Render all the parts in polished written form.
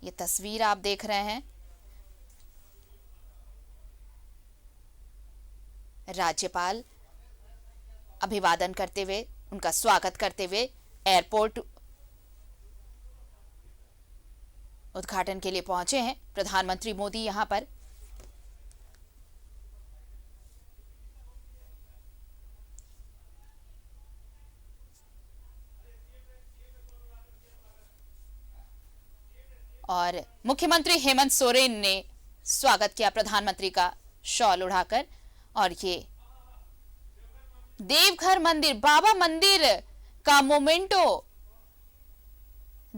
ये तस्वीर आप देख रहे हैं राज्यपाल अभिवादन करते हुए, उनका स्वागत करते हुए एयरपोर्ट उद्घाटन के लिए पहुंचे हैं प्रधानमंत्री मोदी यहां पर। और मुख्यमंत्री हेमंत सोरेन ने स्वागत किया प्रधानमंत्री का शॉल उड़ाकर। और ये देवघर मंदिर, बाबा मंदिर का मोमेंटो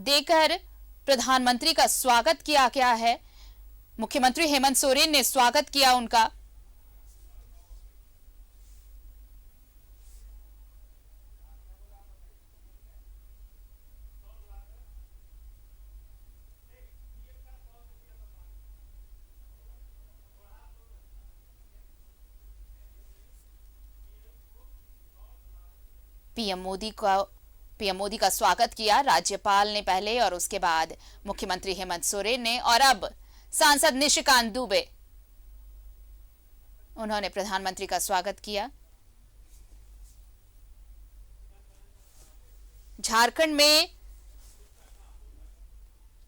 देकर प्रधानमंत्री का स्वागत किया गया है। मुख्यमंत्री हेमंत सोरेन ने स्वागत किया उनका। पीएम मोदी का स्वागत किया राज्यपाल ने पहले और उसके बाद मुख्यमंत्री हेमंत सोरेन ने, और अब सांसद निशिकांत दुबे, उन्होंने प्रधानमंत्री का स्वागत किया। झारखंड में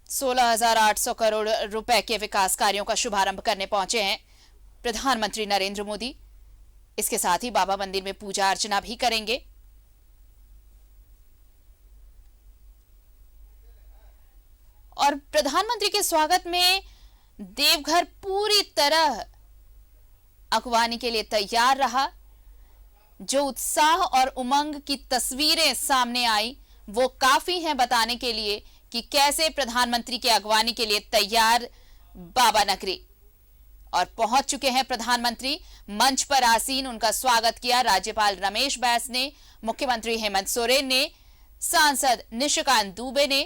16,800 करोड़ रुपए के विकास कार्यों का शुभारंभ करने पहुंचे हैं प्रधानमंत्री नरेंद्र मोदी। इसके साथ ही बाबा मंदिर में पूजा अर्चना भी करेंगे। और प्रधानमंत्री के स्वागत में देवघर पूरी तरह अगवानी के लिए तैयार रहा। जो उत्साह और उमंग की तस्वीरें सामने आई वो काफी हैं बताने के लिए कि कैसे प्रधानमंत्री के अगवानी के लिए तैयार बाबा नगरी। और पहुंच चुके हैं प्रधानमंत्री, मंच पर आसीन, उनका स्वागत किया राज्यपाल रमेश बैस ने, मुख्यमंत्री हेमंत सोरेन ने, सांसद निशिकांत दुबे ने।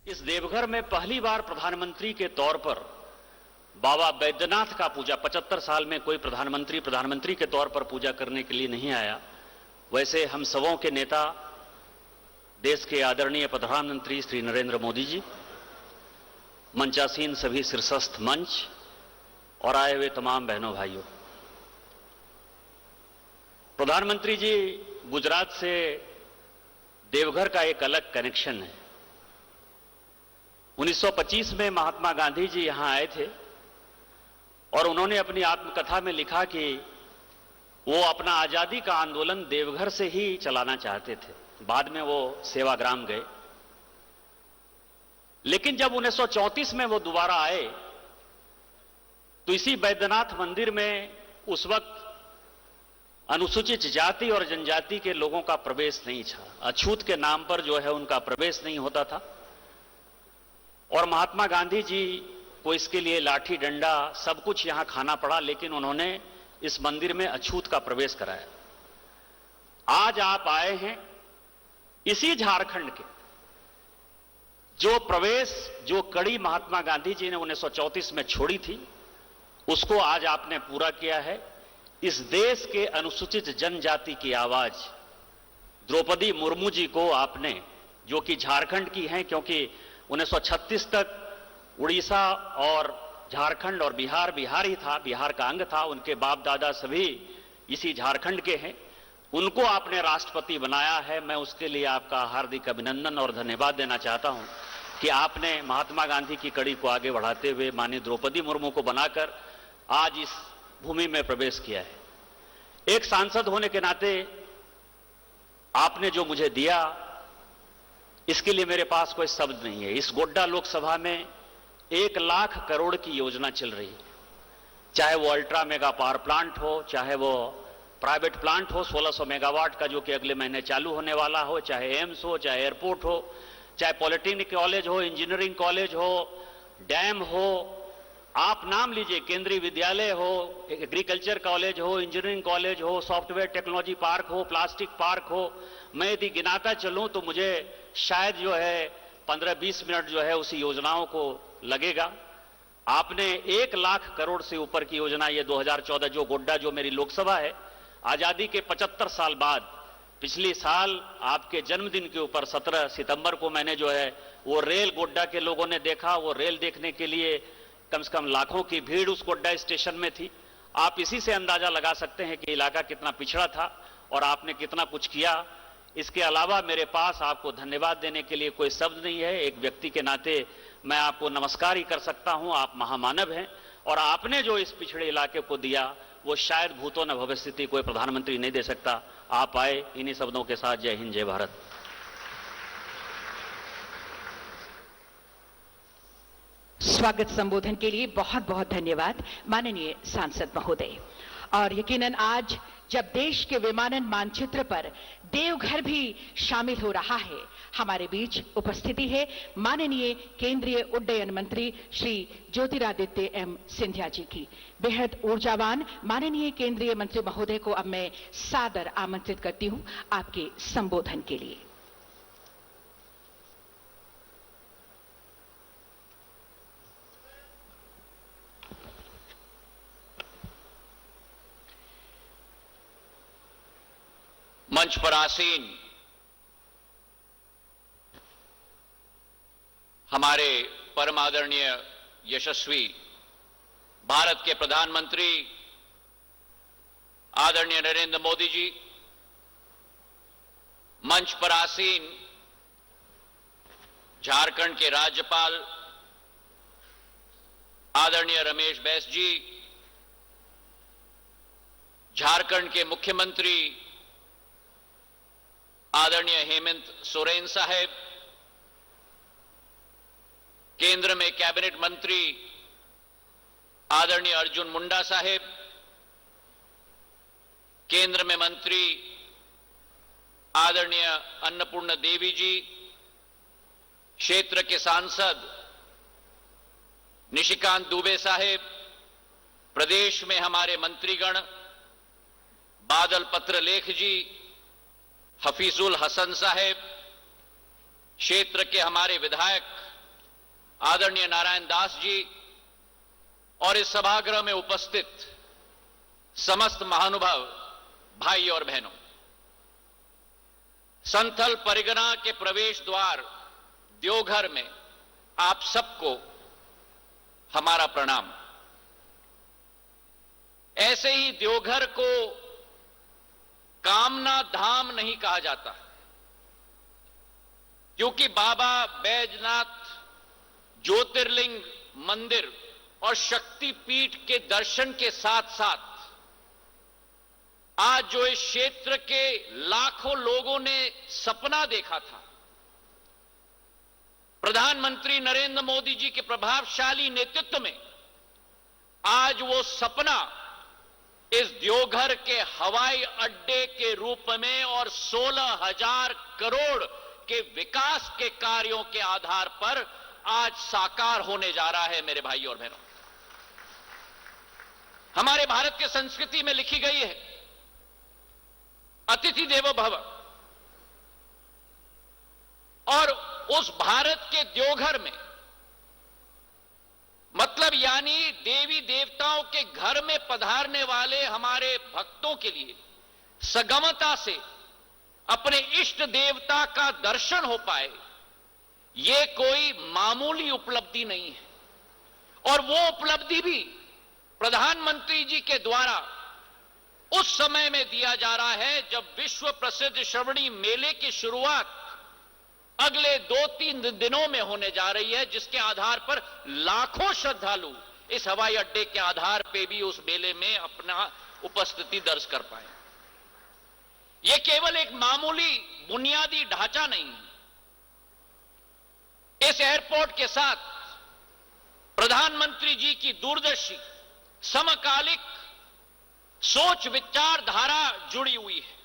इस देवघर में पहली बार प्रधानमंत्री के तौर पर बाबा बैद्यनाथ का पूजा, 75 साल में कोई प्रधानमंत्री के तौर पर पूजा करने के लिए नहीं आया। वैसे हम सबों के नेता, देश के आदरणीय प्रधानमंत्री श्री नरेंद्र मोदी जी, मंचासीन सभी शीर्षस्थ मंच और आए हुए तमाम बहनों भाइयों, प्रधानमंत्री जी, गुजरात से देवघर का एक अलग कनेक्शन है। 1925 में महात्मा गांधी जी यहां आए थे और उन्होंने अपनी आत्मकथा में लिखा कि वो अपना आजादी का आंदोलन देवघर से ही चलाना चाहते थे। बाद में वो सेवाग्राम गए, लेकिन जब 1934 में वो दोबारा आए तो इसी बैद्यनाथ मंदिर में उस वक्त अनुसूचित जाति और जनजाति के लोगों का प्रवेश नहीं था। अछूत के नाम पर जो है उनका प्रवेश नहीं होता था और महात्मा गांधी जी को इसके लिए लाठी डंडा सब कुछ यहां खाना पड़ा, लेकिन उन्होंने इस मंदिर में अछूत का प्रवेश कराया। आज आप आए हैं इसी झारखंड के जो कड़ी महात्मा गांधी जी ने 1934 में छोड़ी थी, उसको आज आपने पूरा किया है। इस देश के अनुसूचित जनजाति की आवाज द्रौपदी मुर्मू जी को आपने, जो कि झारखंड की हैं, क्योंकि 1936 तक उड़ीसा और झारखंड और बिहार ही था, बिहार का अंग था। उनके बाप दादा सभी इसी झारखंड के हैं। उनको आपने राष्ट्रपति बनाया है। मैं उसके लिए आपका हार्दिक अभिनंदन और धन्यवाद देना चाहता हूं कि आपने महात्मा गांधी की कड़ी को आगे बढ़ाते हुए माननीय द्रौपदी मुर्मू को बनाकर आज इस भूमि में प्रवेश किया है। एक सांसद होने के नाते आपने जो मुझे दिया, इसके लिए मेरे पास कोई शब्द नहीं है। इस गोड्डा लोकसभा में 1 लाख करोड़ की योजना चल रही है, चाहे वो अल्ट्रा मेगा पावर प्लांट हो, चाहे वो प्राइवेट प्लांट हो 1600 मेगावाट का जो कि अगले महीने चालू होने वाला हो, चाहे एम्स हो, चाहे एयरपोर्ट हो, चाहे पॉलिटेक्निक कॉलेज हो, इंजीनियरिंग कॉलेज हो, डैम हो, आप नाम लीजिए, केंद्रीय विद्यालय हो, एग्रीकल्चर कॉलेज हो, इंजीनियरिंग कॉलेज हो, सॉफ्टवेयर टेक्नोलॉजी पार्क हो, प्लास्टिक पार्क हो। मैं यदि गिनाता चलूं तो मुझे शायद जो है 15-20 मिनट जो है उसी योजनाओं को लगेगा। आपने 1 लाख करोड़ से ऊपर की योजना, ये 2014 जो गोड्डा, जो मेरी लोकसभा है, आजादी के 75 साल बाद पिछली साल आपके जन्मदिन के ऊपर 17 सितंबर को मैंने जो है वो रेल गोड्डा के लोगों ने देखा। वो रेल देखने के लिए कम से कम लाखों की भीड़ उस गोड्डा स्टेशन में थी। आप इसी से अंदाजा लगा सकते हैं कि इलाका कितना पिछड़ा था और आपने कितना कुछ किया। इसके अलावा मेरे पास आपको धन्यवाद देने के लिए कोई शब्द नहीं है। एक व्यक्ति के नाते मैं आपको नमस्कार ही कर सकता हूं। आप महामानव हैं और आपने जो इस पिछड़े इलाके को दिया वो शायद भूतो न भविष्यति कोई प्रधानमंत्री नहीं दे सकता। आप आए, इन्हीं शब्दों के साथ जय हिंद, जय भारत। स्वागत संबोधन के लिए बहुत बहुत धन्यवाद माननीय सांसद महोदय। और यकीनन आज जब देश के विमानन मानचित्र पर देवघर भी शामिल हो रहा है, हमारे बीच उपस्थिति है माननीय केंद्रीय उड्डयन मंत्री श्री ज्योतिरादित्य एम सिंधिया जी की। बेहद ऊर्जावान माननीय केंद्रीय मंत्री महोदय को अब मैं सादर आमंत्रित करती हूं आपके संबोधन के लिए। मंच पर आसीन हमारे परम आदरणीय यशस्वी भारत के प्रधानमंत्री आदरणीय नरेंद्र मोदी जी, मंच पर आसीन झारखंड के राज्यपाल आदरणीय रमेश बैस जी, झारखंड के मुख्यमंत्री आदरणीय हेमंत सोरेन साहब, केंद्र में कैबिनेट मंत्री आदरणीय अर्जुन मुंडा साहब, केंद्र में मंत्री आदरणीय अन्नपूर्णा देवी जी, क्षेत्र के सांसद निशिकांत दुबे साहब, प्रदेश में हमारे मंत्रीगण बादल पत्रलेख जी, हफीजुल हसन साहब, क्षेत्र के हमारे विधायक आदरणीय नारायण दास जी और इस सभागृह में उपस्थित समस्त महानुभाव भाई और बहनों, संथल परिगणा के प्रवेश द्वार देवघर में आप सबको हमारा प्रणाम। ऐसे ही देवघर को कामना धाम नहीं कहा जाता, क्योंकि बाबा बैजनाथ ज्योतिर्लिंग मंदिर और शक्तिपीठ के दर्शन के साथ साथ आज जो इस क्षेत्र के लाखों लोगों ने सपना देखा था, प्रधानमंत्री नरेंद्र मोदी जी के प्रभावशाली नेतृत्व में आज वो सपना इस देवघर के हवाई अड्डे के रूप में और 16,000 करोड़ के विकास के कार्यों के आधार पर आज साकार होने जा रहा है। मेरे भाई और बहनों, हमारे भारत की संस्कृति में लिखी गई है अतिथि देवो भव, और उस भारत के देवघर में मतलब यानी देवी देवताओं के घर में पधारने वाले हमारे भक्तों के लिए सगमता से अपने इष्ट देवता का दर्शन हो पाए, यह कोई मामूली उपलब्धि नहीं है। और वो उपलब्धि भी प्रधानमंत्री जी के द्वारा उस समय में दिया जा रहा है जब विश्व प्रसिद्ध श्रवणी मेले की शुरुआत अगले 2-3 दिनों में होने जा रही है, जिसके आधार पर लाखों श्रद्धालु इस हवाई अड्डे के आधार पे भी उस मेले में अपना उपस्थिति दर्ज कर पाए। यह केवल एक मामूली बुनियादी ढांचा नहीं है। इस एयरपोर्ट के साथ प्रधानमंत्री जी की दूरदर्शी समकालिक सोच विचारधारा जुड़ी हुई है।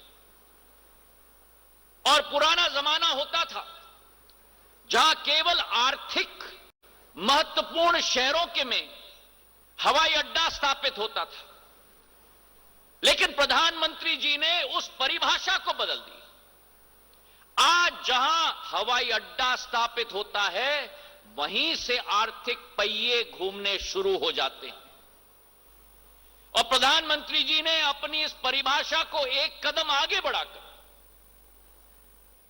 और पुराना जमाना होता था जहां केवल आर्थिक महत्वपूर्ण शहरों के में हवाई अड्डा स्थापित होता था, लेकिन प्रधानमंत्री जी ने उस परिभाषा को बदल दी। आज जहां हवाई अड्डा स्थापित होता है वहीं से आर्थिक पहिए घूमने शुरू हो जाते हैं। और प्रधानमंत्री जी ने अपनी इस परिभाषा को एक कदम आगे बढ़ाकर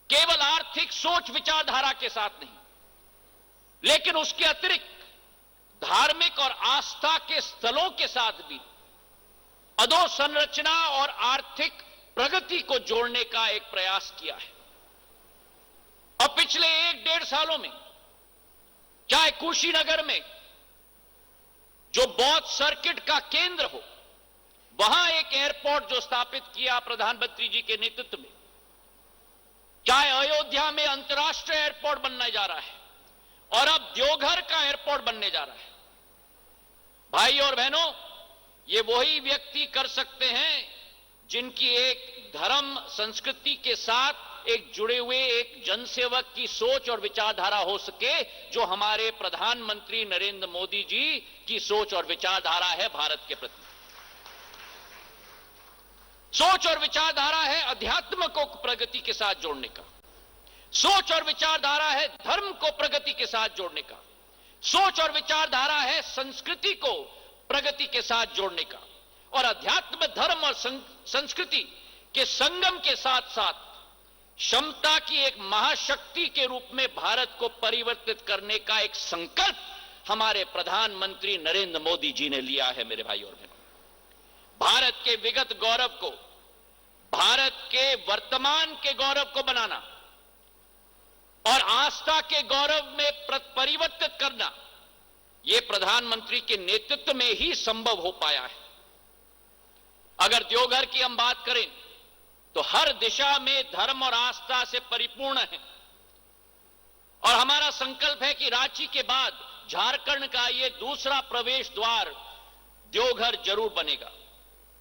केवल आर्थिक सोच विचारधारा के साथ नहीं, लेकिन उसके अतिरिक्त धार्मिक और आस्था के स्थलों के साथ भी अधोसंरचना और आर्थिक प्रगति को जोड़ने का एक प्रयास किया है। और पिछले 1-1.5 सालों में चाहे कुशीनगर में जो बौद्ध सर्किट का केंद्र हो, वहां एक एयरपोर्ट जो स्थापित किया प्रधानमंत्री जी के नेतृत्व में, चाहे अयोध्या में अंतर्राष्ट्रीय एयरपोर्ट बनने जा रहा है और अब देवघर का एयरपोर्ट बनने जा रहा है। भाई और बहनों, ये वही व्यक्ति कर सकते हैं जिनकी एक धर्म संस्कृति के साथ एक जुड़े हुए एक जनसेवक की सोच और विचारधारा हो सके, जो हमारे प्रधानमंत्री नरेंद्र मोदी जी की सोच और विचारधारा है भारत के प्रति। सोच और विचारधारा है अध्यात्म को प्रगति के साथ जोड़ने का, सोच और विचारधारा है धर्म को प्रगति के साथ जोड़ने का, सोच और विचारधारा है संस्कृति को प्रगति के साथ जोड़ने का, और अध्यात्म, धर्म और संस्कृति के संगम के साथ साथ क्षमता की एक महाशक्ति के रूप में भारत को परिवर्तित करने का एक संकल्प हमारे प्रधानमंत्री नरेंद्र मोदी जी ने लिया है। मेरे भाई और बहनों, भारत के विगत गौरव को भारत के वर्तमान के गौरव को बनाना और आस्था के गौरव में परिवर्तित करना, यह प्रधानमंत्री के नेतृत्व में ही संभव हो पाया है। अगर देवघर की हम बात करें तो हर दिशा में धर्म और आस्था से परिपूर्ण है, और हमारा संकल्प है कि रांची के बाद झारखंड का यह दूसरा प्रवेश द्वार देवघर जरूर बनेगा।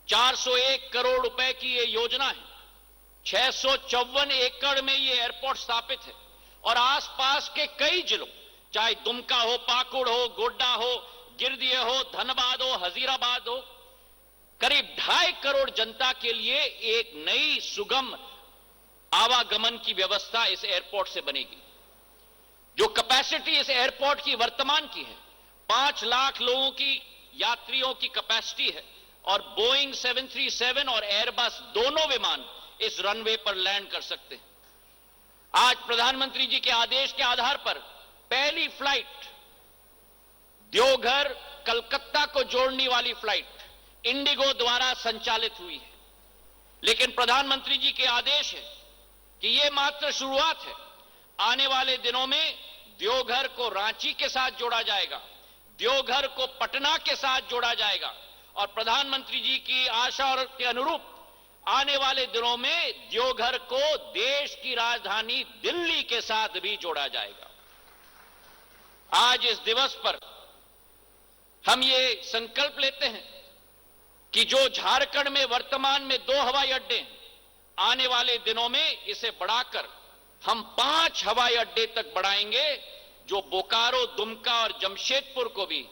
401 करोड़ रुपए की यह योजना है, 654 एकड़ में यह एयरपोर्ट स्थापित है, और आसपास के कई जिलों, चाहे दुमका हो, पाकुड़ हो, गोड्डा हो, गिरदिया हो, धनबाद हो, हजीराबाद हो, करीब 2.5 करोड़ जनता के लिए एक नई सुगम आवागमन की व्यवस्था इस एयरपोर्ट से बनेगी। जो कैपेसिटी इस एयरपोर्ट की वर्तमान की है 5 लाख लोगों की यात्रियों की कैपेसिटी है, और बोइंग 737 और एयरबस दोनों विमान इस रनवे पर लैंड कर सकते हैं। आज प्रधानमंत्री जी के आदेश के आधार पर पहली फ्लाइट देवघर कलकत्ता को जोड़ने वाली फ्लाइट इंडिगो द्वारा संचालित हुई है, लेकिन प्रधानमंत्री जी के आदेश है कि यह मात्र शुरुआत है। आने वाले दिनों में देवघर को रांची के साथ जोड़ा जाएगा, देवघर को पटना के साथ जोड़ा जाएगा, और प्रधानमंत्री जी की आशा और के अनुरूप आने वाले दिनों में देवघर को देश की राजधानी दिल्ली के साथ भी जोड़ा जाएगा। आज इस दिवस पर हम ये संकल्प लेते हैं कि जो झारखंड में वर्तमान में 2 हवाई अड्डे हैं, आने वाले दिनों में इसे बढ़ाकर हम 5 हवाई अड्डे तक बढ़ाएंगे, जो बोकारो, दुमका और जमशेदपुर को भी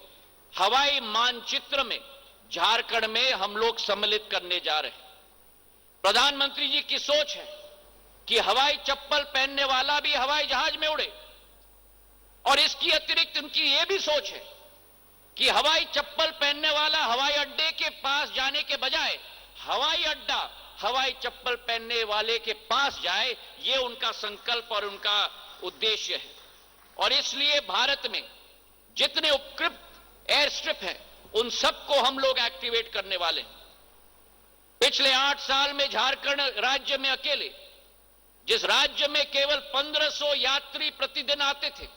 हवाई मानचित्र में झारखंड में हम लोग सम्मिलित करने जा रहे हैं। प्रधानमंत्री जी की सोच है कि हवाई चप्पल पहनने वाला भी हवाई जहाज में उड़े, और इसकी अतिरिक्त उनकी यह भी सोच है कि हवाई चप्पल पहनने वाला हवाई अड्डे के पास जाने के बजाय हवाई अड्डा हवाई चप्पल पहनने वाले के पास जाए। यह उनका संकल्प और उनका उद्देश्य है, और इसलिए भारत में जितने उपकृत एयर स्ट्रिप हैं उन सबको हम लोग एक्टिवेट करने वाले हैं। पिछले 8 साल में झारखंड राज्य में अकेले, जिस राज्य में केवल 1500 यात्री प्रतिदिन आते थे,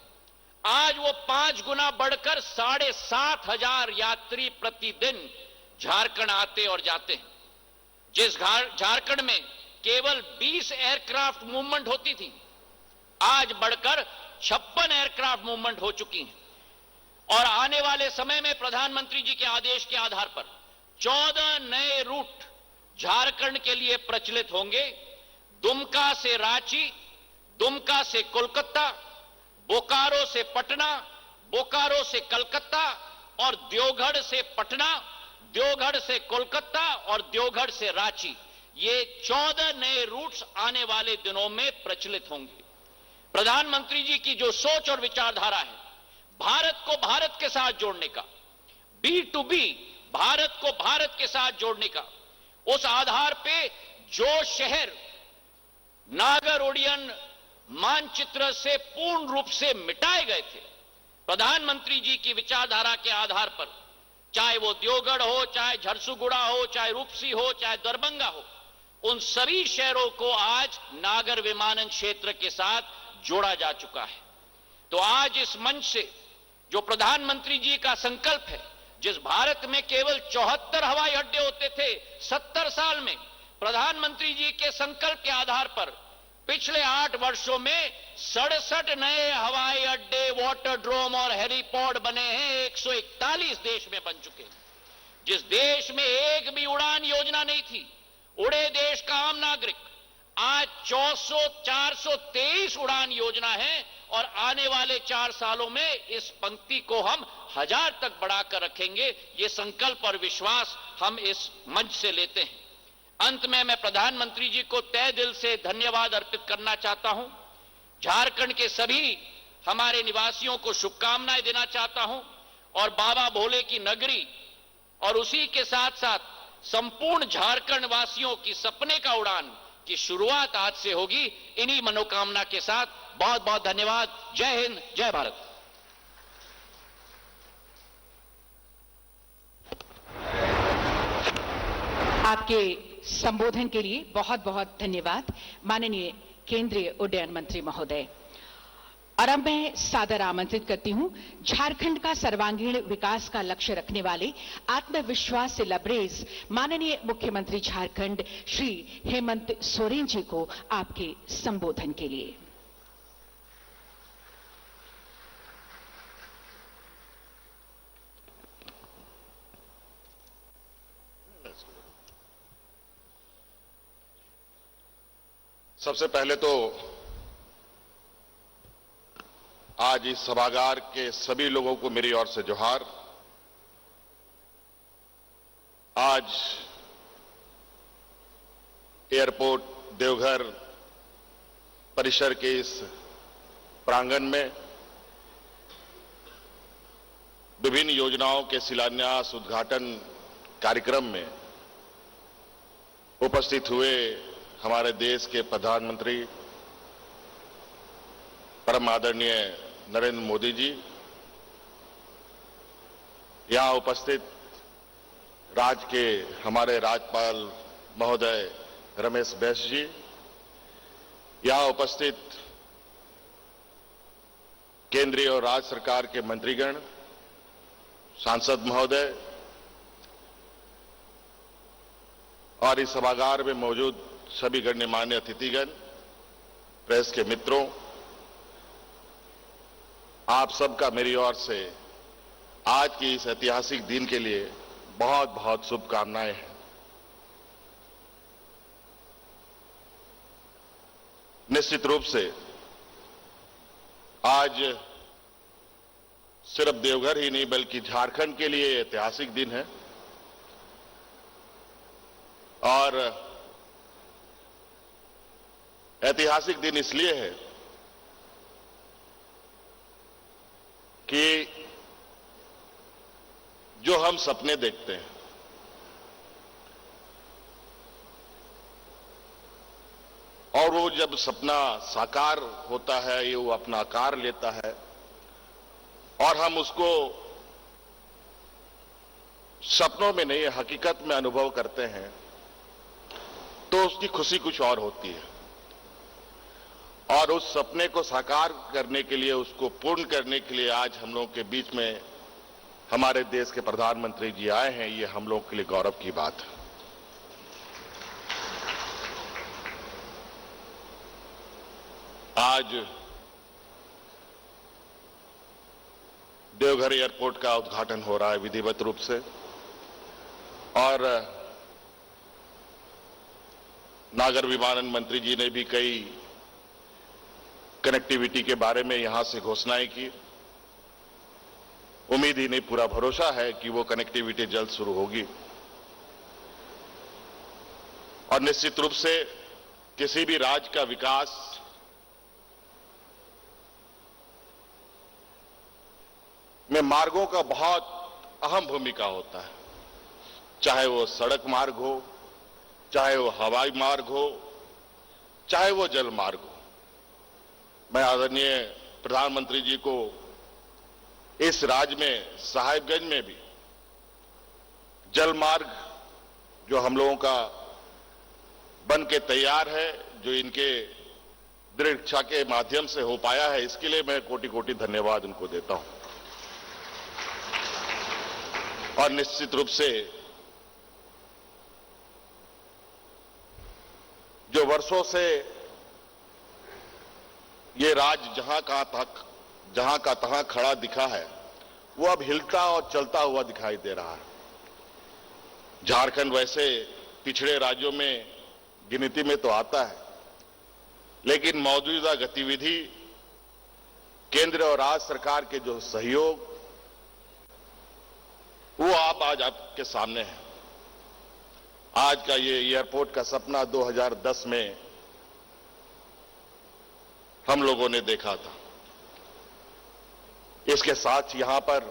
आज वो 5 गुना बढ़कर 7,500 यात्री प्रतिदिन झारखंड आते और जाते हैं। जिस झारखंड में केवल 20 एयरक्राफ्ट मूवमेंट होती थी, आज बढ़कर 56 एयरक्राफ्ट मूवमेंट हो चुकी हैं, और आने वाले समय में प्रधानमंत्री जी के आदेश के आधार पर 14 नए रूट झारखंड के लिए प्रचलित होंगे। दुमका से रांची, दुमका से कोलकाता, बोकारो से पटना, बोकारो से कलकत्ता, और देवघर से पटना, देवघर से कोलकाता और देवघर से रांची। ये 14 नए रूट्स आने वाले दिनों में प्रचलित होंगे। प्रधानमंत्री जी की जो सोच और विचारधारा है भारत को भारत के साथ जोड़ने का, B2B भारत को भारत के साथ जोड़ने का, उस आधार पे जो शहर नागर उड्डयन मानचित्र से पूर्ण रूप से मिटाए गए थे, प्रधानमंत्री जी की विचारधारा के आधार पर, चाहे वो देवगढ़ हो, चाहे झरसुगुड़ा हो, चाहे रूपसी हो, चाहे दरभंगा हो, उन सभी शहरों को आज नागर विमानन क्षेत्र के साथ जोड़ा जा चुका है। तो आज इस मंच से जो प्रधानमंत्री जी का संकल्प है, जिस भारत में केवल 74 हवाई अड्डे होते थे 70 साल में, प्रधानमंत्री जी के संकल्प के आधार पर पिछले 8 वर्षों में 67 नए हवाई अड्डे, वाटरड्रोम और हेलीपोर्ट बने हैं। 141 देश में बन चुके हैं। जिस देश में एक भी उड़ान योजना नहीं थी, उड़े देश का आम नागरिक, आज 423 उड़ान योजना है और आने वाले 4 सालों में इस पंक्ति को हम 1000 तक बढ़ाकर रखेंगे। ये संकल्प और विश्वास हम इस मंच से लेते हैं। अंत में मैं प्रधानमंत्री जी को तहे दिल से धन्यवाद अर्पित करना चाहता हूं। झारखंड के सभी हमारे निवासियों को शुभकामनाएं देना चाहता हूं और बाबा भोले की नगरी और उसी के साथ साथ संपूर्ण झारखंड वासियों की सपने का उड़ान की शुरुआत आज से होगी। इन्हीं मनोकामना के साथ बहुत बहुत धन्यवाद। जय हिंद, जय भारत। आपके संबोधन के लिए बहुत बहुत धन्यवाद माननीय केंद्रीय उड्डयन मंत्री महोदय। और अब मैं सादर आमंत्रित करती हूं झारखंड का सर्वांगीण विकास का लक्ष्य रखने वाले आत्मविश्वास से लबरेज माननीय मुख्यमंत्री झारखंड श्री हेमंत सोरेन जी को आपके संबोधन के लिए। सबसे पहले तो आज इस सभागार के सभी लोगों को मेरी ओर से जोहार। आज एयरपोर्ट देवघर परिसर के इस प्रांगण में विभिन्न योजनाओं के शिलान्यास उद्घाटन कार्यक्रम में उपस्थित हुए हमारे देश के प्रधानमंत्री परम आदरणीय नरेंद्र मोदी जी, यहां उपस्थित राज्य के हमारे राज्यपाल महोदय रमेश बैस जी, यहां उपस्थित केंद्रीय और राज्य सरकार के मंत्रीगण, सांसद महोदय और इस सभागार में मौजूद सभी गणमान्य अतिथिगण, प्रेस के मित्रों, आप सबका मेरी ओर से आज की इस ऐतिहासिक दिन के लिए बहुत बहुत शुभकामनाएं हैं। निश्चित रूप से आज सिर्फ देवघर ही नहीं बल्कि झारखंड के लिए ऐतिहासिक दिन है और ऐतिहासिक दिन इसलिए है कि जो हम सपने देखते हैं और वो जब सपना साकार होता है, ये वो अपना आकार लेता है और हम उसको सपनों में नहीं हकीकत में अनुभव करते हैं, तो उसकी खुशी कुछ और होती है। और उस सपने को साकार करने के लिए, उसको पूर्ण करने के लिए आज हम लोगों के बीच में हमारे देश के प्रधानमंत्री जी आए हैं, ये हम लोगों के लिए गौरव की बात है। आज देवघर एयरपोर्ट का उद्घाटन हो रहा है विधिवत रूप से और नागर विमानन मंत्री जी ने भी कई कनेक्टिविटी के बारे में यहां से घोषणाएं की। उम्मीद ही नहीं, पूरा भरोसा है कि वो कनेक्टिविटी जल्द शुरू होगी और निश्चित रूप से किसी भी राज्य का विकास में मार्गों का बहुत अहम भूमिका होता है, चाहे वो सड़क मार्ग हो, चाहे वो हवाई मार्ग हो, चाहे वो जल मार्ग हो। मैं आदरणीय प्रधानमंत्री जी को इस राज्य में साहिबगंज में भी जल मार्ग जो हम लोगों का बन के तैयार है, जो इनके दृढ़ इच्छा के माध्यम से हो पाया है, इसके लिए मैं कोटि कोटि धन्यवाद उनको देता हूं। और निश्चित रूप से जो वर्षों से ये राज्य जहां का तहां खड़ा दिखा है, वो अब हिलता और चलता हुआ दिखाई दे रहा है। झारखंड वैसे पिछड़े राज्यों में गिनती में तो आता है, लेकिन मौजूदा गतिविधि, केंद्र और राज्य सरकार के जो सहयोग, वो आज आपके सामने है। आज का ये एयरपोर्ट का सपना 2010 में हम लोगों ने देखा था। इसके साथ यहां पर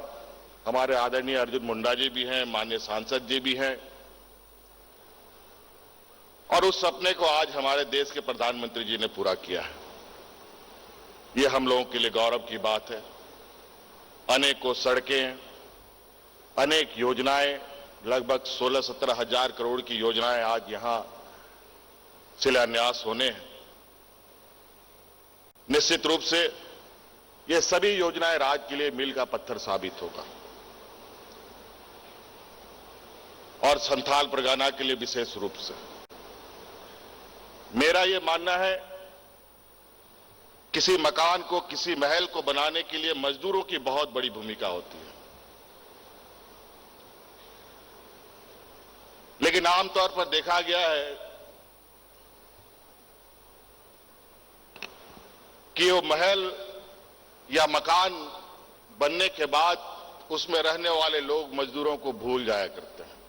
हमारे आदरणीय अर्जुन मुंडा जी भी हैं, माननीय सांसद जी भी हैं, और उस सपने को आज हमारे देश के प्रधानमंत्री जी ने पूरा किया है। ये हम लोगों के लिए गौरव की बात है। अनेकों सड़कें, अनेक योजनाएं, लगभग 16-17 हजार करोड़ की योजनाएं आज यहां शिलान्यास होने हैं। निश्चित रूप से ये सभी योजनाएं राज्य के लिए मील का पत्थर साबित होगा, और संथाल परगना के लिए विशेष रूप से। मेरा यह मानना है, किसी मकान को, किसी महल को बनाने के लिए मजदूरों की बहुत बड़ी भूमिका होती है, लेकिन आमतौर पर देखा गया है कि वो महल या मकान बनने के बाद उसमें रहने वाले लोग मजदूरों को भूल जाया करते हैं।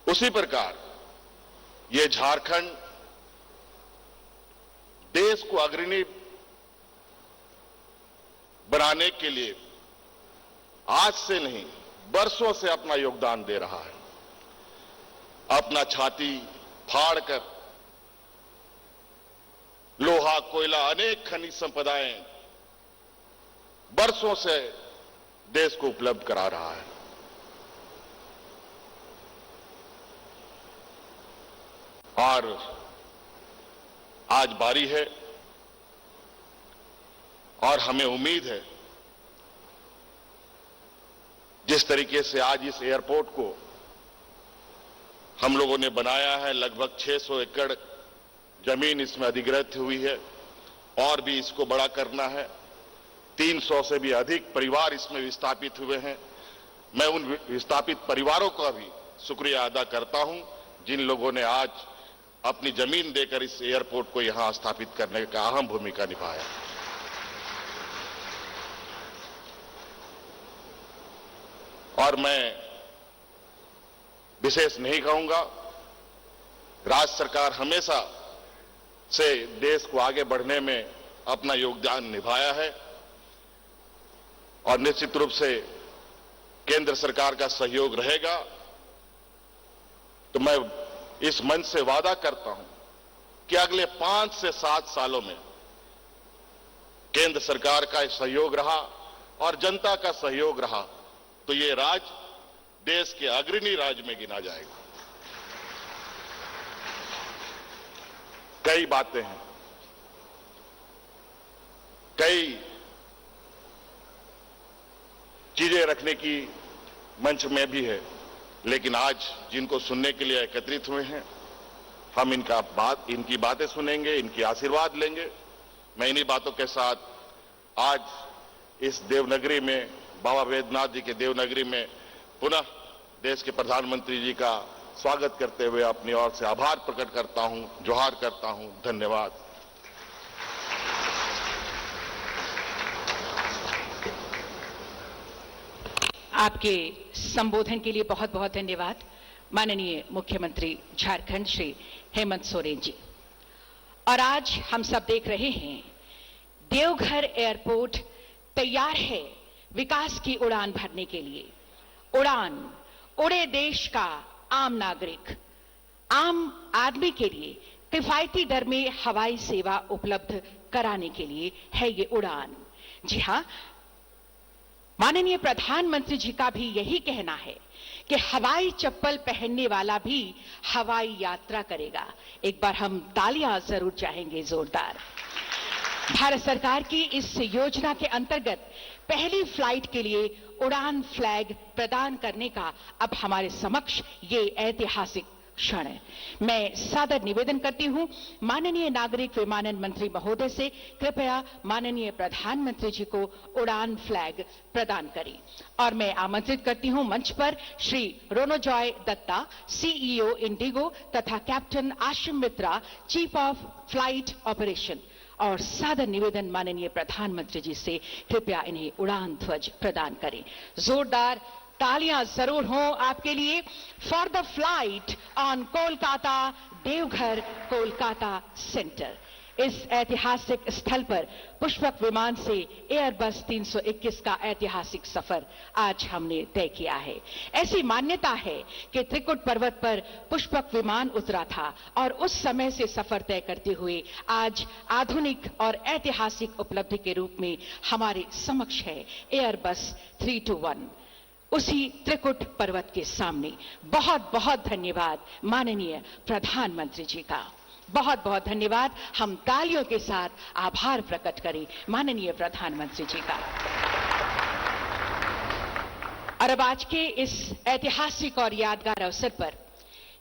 उसी प्रकार ये झारखंड देश को अग्रणी बनाने के लिए आज से नहीं, वर्षों से अपना योगदान दे रहा है। अपना छाती फाड़कर लोहा, कोयला, अनेक खनिज संपदाएं वर्षों से देश को उपलब्ध करा रहा है। और आज बारी है, और हमें उम्मीद है, जिस तरीके से आज इस एयरपोर्ट को हम लोगों ने बनाया है, लगभग 600 एकड़ जमीन इसमें अधिग्रहित हुई है, और भी इसको बड़ा करना है। 300 से भी अधिक परिवार इसमें विस्थापित हुए हैं। मैं उन विस्थापित परिवारों का भी शुक्रिया अदा करता हूं, जिन लोगों ने आज अपनी जमीन देकर इस एयरपोर्ट को यहां स्थापित करने का अहम भूमिका निभाया। और मैं विशेष नहीं कहूंगा, राज्य सरकार हमेशा से देश को आगे बढ़ने में अपना योगदान निभाया है, और निश्चित रूप से केंद्र सरकार का सहयोग रहेगा। तो मैं इस मंच से वादा करता हूं कि अगले 5 से 7 सालों में केंद्र सरकार का सहयोग रहा और जनता का सहयोग रहा, तो ये राज्य देश के अग्रणी राज्य में गिना जाएगा। कई बातें हैं, कई चीजें रखने की मंच में भी है, लेकिन आज जिनको सुनने के लिए एकत्रित हुए हैं, हम इनकी बातें सुनेंगे, इनकी आशीर्वाद लेंगे। मैं इन्हीं बातों के साथ आज इस देवनगरी में, बाबा वैद्यनाथ जी के देवनगरी में पुनः देश के प्रधानमंत्री जी का स्वागत करते हुए अपनी ओर से आभार प्रकट करता हूं, जोहार करता हूं। धन्यवाद। आपके संबोधन के लिए बहुत बहुत धन्यवाद माननीय मुख्यमंत्री झारखंड श्री हेमंत सोरेन जी। और आज हम सब देख रहे हैं देवघर एयरपोर्ट तैयार है विकास की उड़ान भरने के लिए। उड़ान उड़े देश का आम नागरिक, आम आदमी के लिए किफायती दर में हवाई सेवा उपलब्ध कराने के लिए है ये उड़ान। जी हां, माननीय प्रधानमंत्री जी का भी यही कहना है कि हवाई चप्पल पहनने वाला भी हवाई यात्रा करेगा। एक बार हम तालियां जरूर चाहेंगे जोरदार। भारत सरकार की इस योजना के अंतर्गत पहली फ्लाइट के लिए उड़ान फ्लैग प्रदान करने का अब हमारे समक्ष ये ऐतिहासिक क्षण है। मैं सादर निवेदन करती हूं माननीय नागरिक विमानन मंत्री महोदय से, कृपया माननीय प्रधानमंत्री जी को उड़ान फ्लैग प्रदान करें। और मैं आमंत्रित करती हूं मंच पर श्री रोनोजॉय दत्ता, सीईओ इंडिगो, तथा captain Ashim Mitra, chief of flight operation. और सादर निवेदन माननीय प्रधानमंत्री जी से, कृपया इन्हें उड़ान ध्वज प्रदान करें। जोरदार तालियां जरूर हों आपके लिए for the flight on Kolkata Deoghar Kolkata centre. इस ऐतिहासिक स्थल पर पुष्पक विमान से एयरबस 321 का ऐतिहासिक सफर आज हमने तय किया है। ऐसी मान्यता है कि त्रिकुट पर्वत पर पुष्पक विमान उतरा था और उस समय से सफर तय करते हुए आज आधुनिक और ऐतिहासिक उपलब्धि के रूप में हमारे समक्ष है एयरबस 321। उसी त्रिकुट पर्वत के सामने बहुत बहुत धन्यवाद माननीय प्रधानमंत्री जी का, बहुत बहुत धन्यवाद। हम तालियों के साथ आभार प्रकट करें माननीय प्रधानमंत्री जी का। और अब आज के इस ऐतिहासिक और यादगार अवसर पर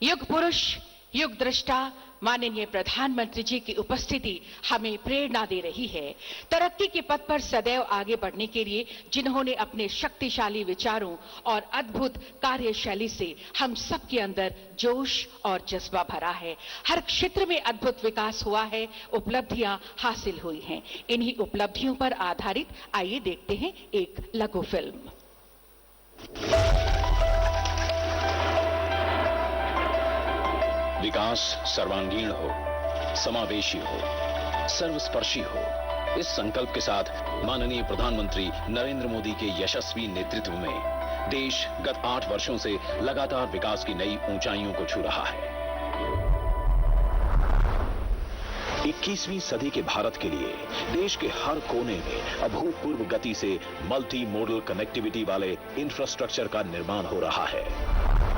युग पुरुष, युग दृष्टा माननीय प्रधानमंत्री जी की उपस्थिति हमें प्रेरणा दे रही है तरक्की के पथ पर सदैव आगे बढ़ने के लिए, जिन्होंने अपने शक्तिशाली विचारों और अद्भुत कार्यशैली से हम सबके अंदर जोश और जज्बा भरा है। हर क्षेत्र में अद्भुत विकास हुआ है, उपलब्धियां हासिल हुई हैं। इन्हीं उपलब्धियों पर आधारित आइए देखते हैं एक लघु फिल्म। विकास सर्वांगीण हो, समावेशी हो, सर्वस्पर्शी हो, इस संकल्प के साथ माननीय प्रधानमंत्री नरेंद्र मोदी के यशस्वी नेतृत्व में देश गत 8 वर्षों से लगातार विकास की नई ऊंचाइयों को छू रहा है। 21वीं सदी के भारत के लिए देश के हर कोने में अभूतपूर्व गति से मल्टी मोडल कनेक्टिविटी वाले इंफ्रास्ट्रक्चर का निर्माण हो रहा है।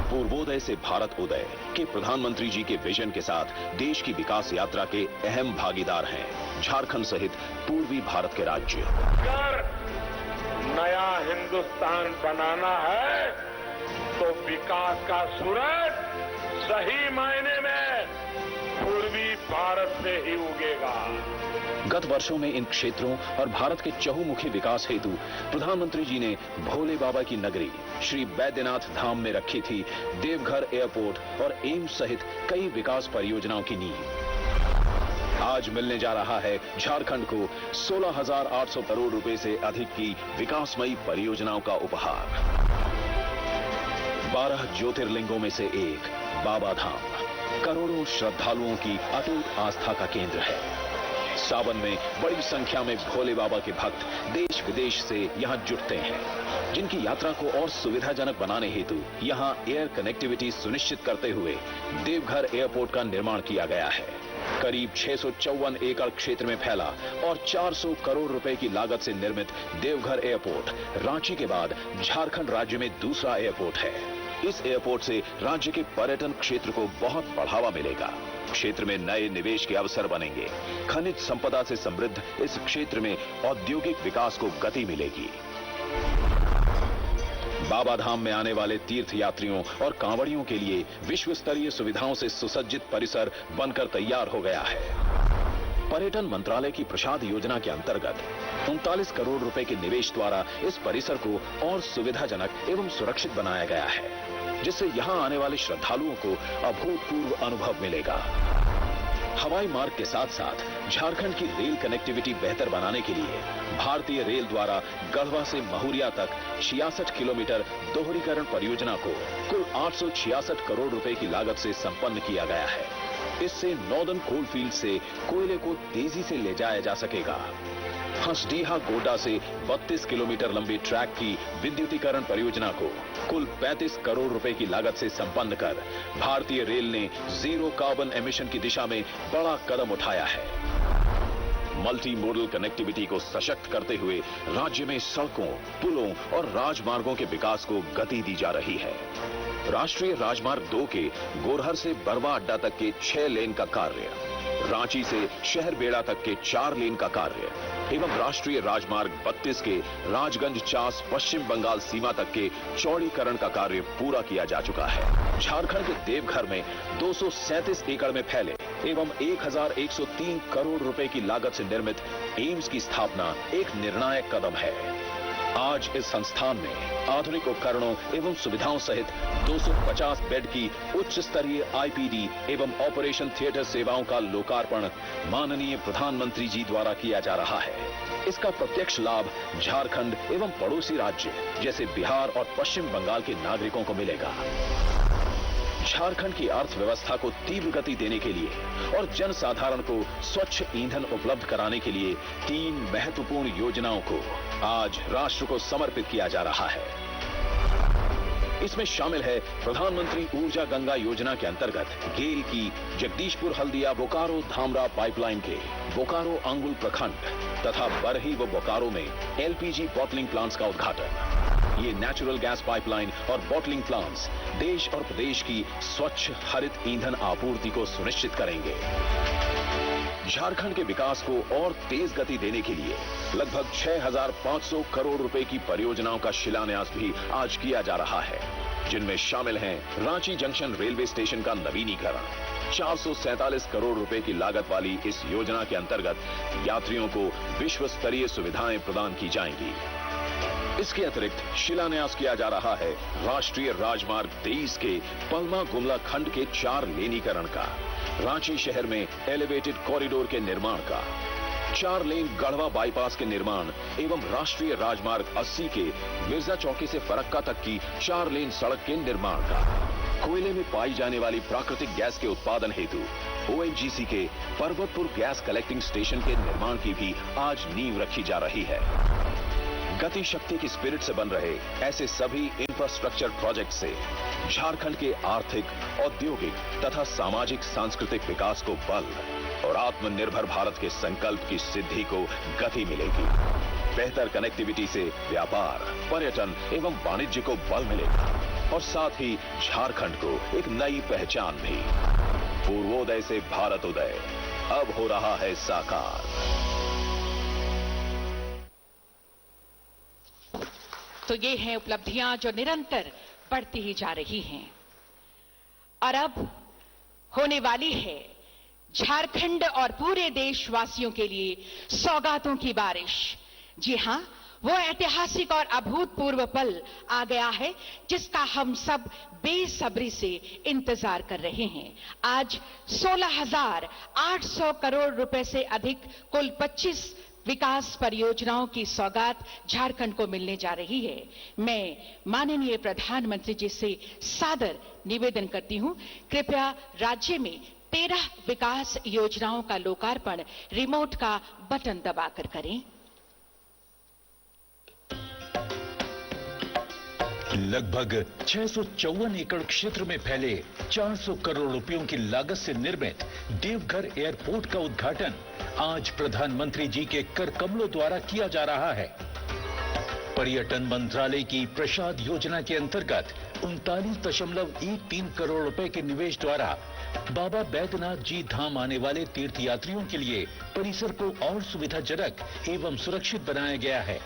पूर्वोदय से भारत उदय के प्रधानमंत्री जी के विजन के साथ देश की विकास यात्रा के अहम भागीदार हैं झारखंड सहित पूर्वी भारत के राज्य। अगर नया हिंदुस्तान बनाना है तो विकास का सूरज सही मायने में पूर्वी भारत से ही उगेगा। गत वर्षों में इन क्षेत्रों और भारत के चहुमुखी विकास हेतु प्रधानमंत्री जी ने भोले बाबा की नगरी श्री बैद्यनाथ धाम में रखी थी देवघर एयरपोर्ट और एम्स सहित कई विकास परियोजनाओं की नींव। आज मिलने जा रहा है झारखंड को 16,800 करोड़ रुपए से अधिक की विकासमयी परियोजनाओं का उपहार। 12 ज्योतिर्लिंगों में से एक बाबा धाम करोड़ों श्रद्धालुओं की अटूट आस्था का केंद्र है। सावन में बड़ी संख्या में भोले बाबा के भक्त देश विदेश से यहां जुटते हैं, जिनकी यात्रा को और सुविधाजनक बनाने हेतु यहां एयर कनेक्टिविटी सुनिश्चित करते हुए देवघर एयरपोर्ट का निर्माण किया गया है। करीब 654 एकड़ क्षेत्र में फैला और 400 करोड़ रुपए की लागत से निर्मित देवघर एयरपोर्ट रांची के बाद झारखंड राज्य में दूसरा एयरपोर्ट है। इस एयरपोर्ट से राज्य के पर्यटन क्षेत्र को बहुत बढ़ावा मिलेगा। क्षेत्र में नए निवेश के अवसर बनेंगे। खनिज संपदा से समृद्ध इस क्षेत्र में औद्योगिक विकास को गति मिलेगी। बाबा धाम में आने वाले तीर्थ यात्रियों और कांवड़ियों के लिए विश्व स्तरीय सुविधाओं से सुसज्जित परिसर बनकर तैयार हो गया है। पर्यटन मंत्रालय की प्रसाद योजना के अंतर्गत 39 करोड़ रुपए के निवेश द्वारा इस परिसर को और सुविधाजनक एवं सुरक्षित बनाया गया है, जिससे यहां आने वाले श्रद्धालुओं को अभूतपूर्व अनुभव मिलेगा। हवाई मार्ग के साथ साथ झारखंड की रेल कनेक्टिविटी बेहतर बनाने के लिए भारतीय रेल द्वारा गढ़वा से महुरिया तक 66 किलोमीटर दोहरीकरण परियोजना को कुल 866 करोड़ रुपए की लागत से संपन्न किया गया है। इससे नॉर्दर्न कोलफील्ड से कोयले को तेजी से ले जाया जा सकेगा। हंसडीहा गोड्डा से 32 किलोमीटर लंबी ट्रैक की विद्युतीकरण परियोजना को कुल 35 करोड़ रुपए की लागत से संपन्न कर भारतीय रेल ने जीरो कार्बन एमिशन की दिशा में बड़ा कदम उठाया है। मल्टी मोडल कनेक्टिविटी को सशक्त करते हुए राज्य में सड़कों, पुलों और राजमार्गों के विकास को गति दी जा रही है। राष्ट्रीय राजमार्ग 2 के गोरहर से बरवा अड्डा तक के 6 लेन का कार्य, रांची से शहर बेड़ा तक के 4 लेन का कार्य एवं राष्ट्रीय राजमार्ग 32 के राजगंज चास पश्चिम बंगाल सीमा तक के चौड़ीकरण का कार्य पूरा किया जा चुका है। झारखंड के देवघर में 237 एकड़ में फैले एवं 1103 करोड़ रुपए की लागत से निर्मित एम्स की स्थापना एक निर्णायक कदम है। आज इस संस्थान में आधुनिक उपकरणों एवं सुविधाओं सहित 250 बेड की उच्च स्तरीय आईपीडी एवं ऑपरेशन थिएटर सेवाओं का लोकार्पण माननीय प्रधानमंत्री जी द्वारा किया जा रहा है। इसका प्रत्यक्ष लाभ झारखंड एवं पड़ोसी राज्य जैसे बिहार और पश्चिम बंगाल के नागरिकों को मिलेगा। झारखंड की अर्थव्यवस्था को तीव्र गति देने के लिए और जनसाधारण को स्वच्छ ईंधन उपलब्ध कराने के लिए 3 महत्वपूर्ण योजनाओं को आज राष्ट्र को समर्पित किया जा रहा है। इसमें शामिल है प्रधानमंत्री ऊर्जा गंगा योजना के अंतर्गत गेल की जगदीशपुर हल्दिया बोकारो धामरा पाइपलाइन के बोकारो अंगुल प्रखंड तथा बरही व बोकारो में एलपीजी बॉटलिंग प्लांट्स का उद्घाटन। ये नेचुरल गैस पाइपलाइन और बॉटलिंग प्लांट्स देश और प्रदेश की स्वच्छ हरित ईंधन आपूर्ति को सुनिश्चित करेंगे। झारखंड के विकास को और तेज गति देने के लिए लगभग 6,500 करोड़ रुपए की परियोजनाओं का शिलान्यास भी आज किया जा रहा है, जिनमें शामिल हैं रांची जंक्शन रेलवे स्टेशन का नवीनीकरण। 447 करोड़ रुपए की लागत वाली इस योजना के अंतर्गत यात्रियों को विश्व स्तरीय सुविधाएं प्रदान की जाएंगी। इसके अतिरिक्त शिलान्यास किया जा रहा है राष्ट्रीय राजमार्ग 23 के पलमा गुमला खंड के 4 लेनीकरण का, रांची शहर में एलिवेटेड कॉरिडोर के निर्माण का, 4 लेन गढ़वा बाईपास के निर्माण एवं राष्ट्रीय राजमार्ग 80 के मिर्जा चौकी से फरक्का तक की 4 लेन सड़क के निर्माण का, कोयले में पाई जाने वाली प्राकृतिक गैस के उत्पादन हेतु ओएनजीसी के पर्वतपुर गैस कलेक्टिंग स्टेशन के निर्माण की भी आज नींव रखी जा रही है। गति शक्ति की स्पिरिट से बन रहे ऐसे सभी इंफ्रास्ट्रक्चर प्रोजेक्ट से झारखंड के आर्थिक, औद्योगिक तथा सामाजिक सांस्कृतिक विकास को बल और आत्मनिर्भर भारत के संकल्प की सिद्धि को गति मिलेगी। बेहतर कनेक्टिविटी से व्यापार, पर्यटन एवं वाणिज्य को बल मिलेगा और साथ ही झारखंड को एक नई पहचान भी। पूर्वोदय से भारतोदय अब हो रहा है साकार। तो ये हैं उपलब्धियां जो निरंतर बढ़ती ही जा रही हैं और अब होने वाली है झारखंड और पूरे देशवासियों के लिए सौगातों की बारिश। जी हां, वो ऐतिहासिक और अभूतपूर्व पल आ गया है जिसका हम सब बेसब्री से इंतजार कर रहे हैं। आज 16,800 करोड़ रुपए से अधिक कुल 25 विकास परियोजनाओं की सौगात झारखंड को मिलने जा रही है। मैं माननीय प्रधानमंत्री जी से सादर निवेदन करती हूं, कृपया राज्य में 13 विकास योजनाओं का लोकार्पण रिमोट का बटन दबाकर करें। लगभग 654 एकड़ क्षेत्र में फैले 400 करोड़ रुपयों की लागत से निर्मित देवघर एयरपोर्ट का उद्घाटन आज प्रधानमंत्री जी के कर कमलों द्वारा किया जा रहा है। पर्यटन मंत्रालय की प्रसाद योजना के अंतर्गत 39.13 करोड़ रुपए के निवेश द्वारा बाबा बैद्यनाथ जी धाम आने वाले तीर्थयात्रियों के लिए परिसर को और सुविधाजनक एवं सुरक्षित बनाया गया है।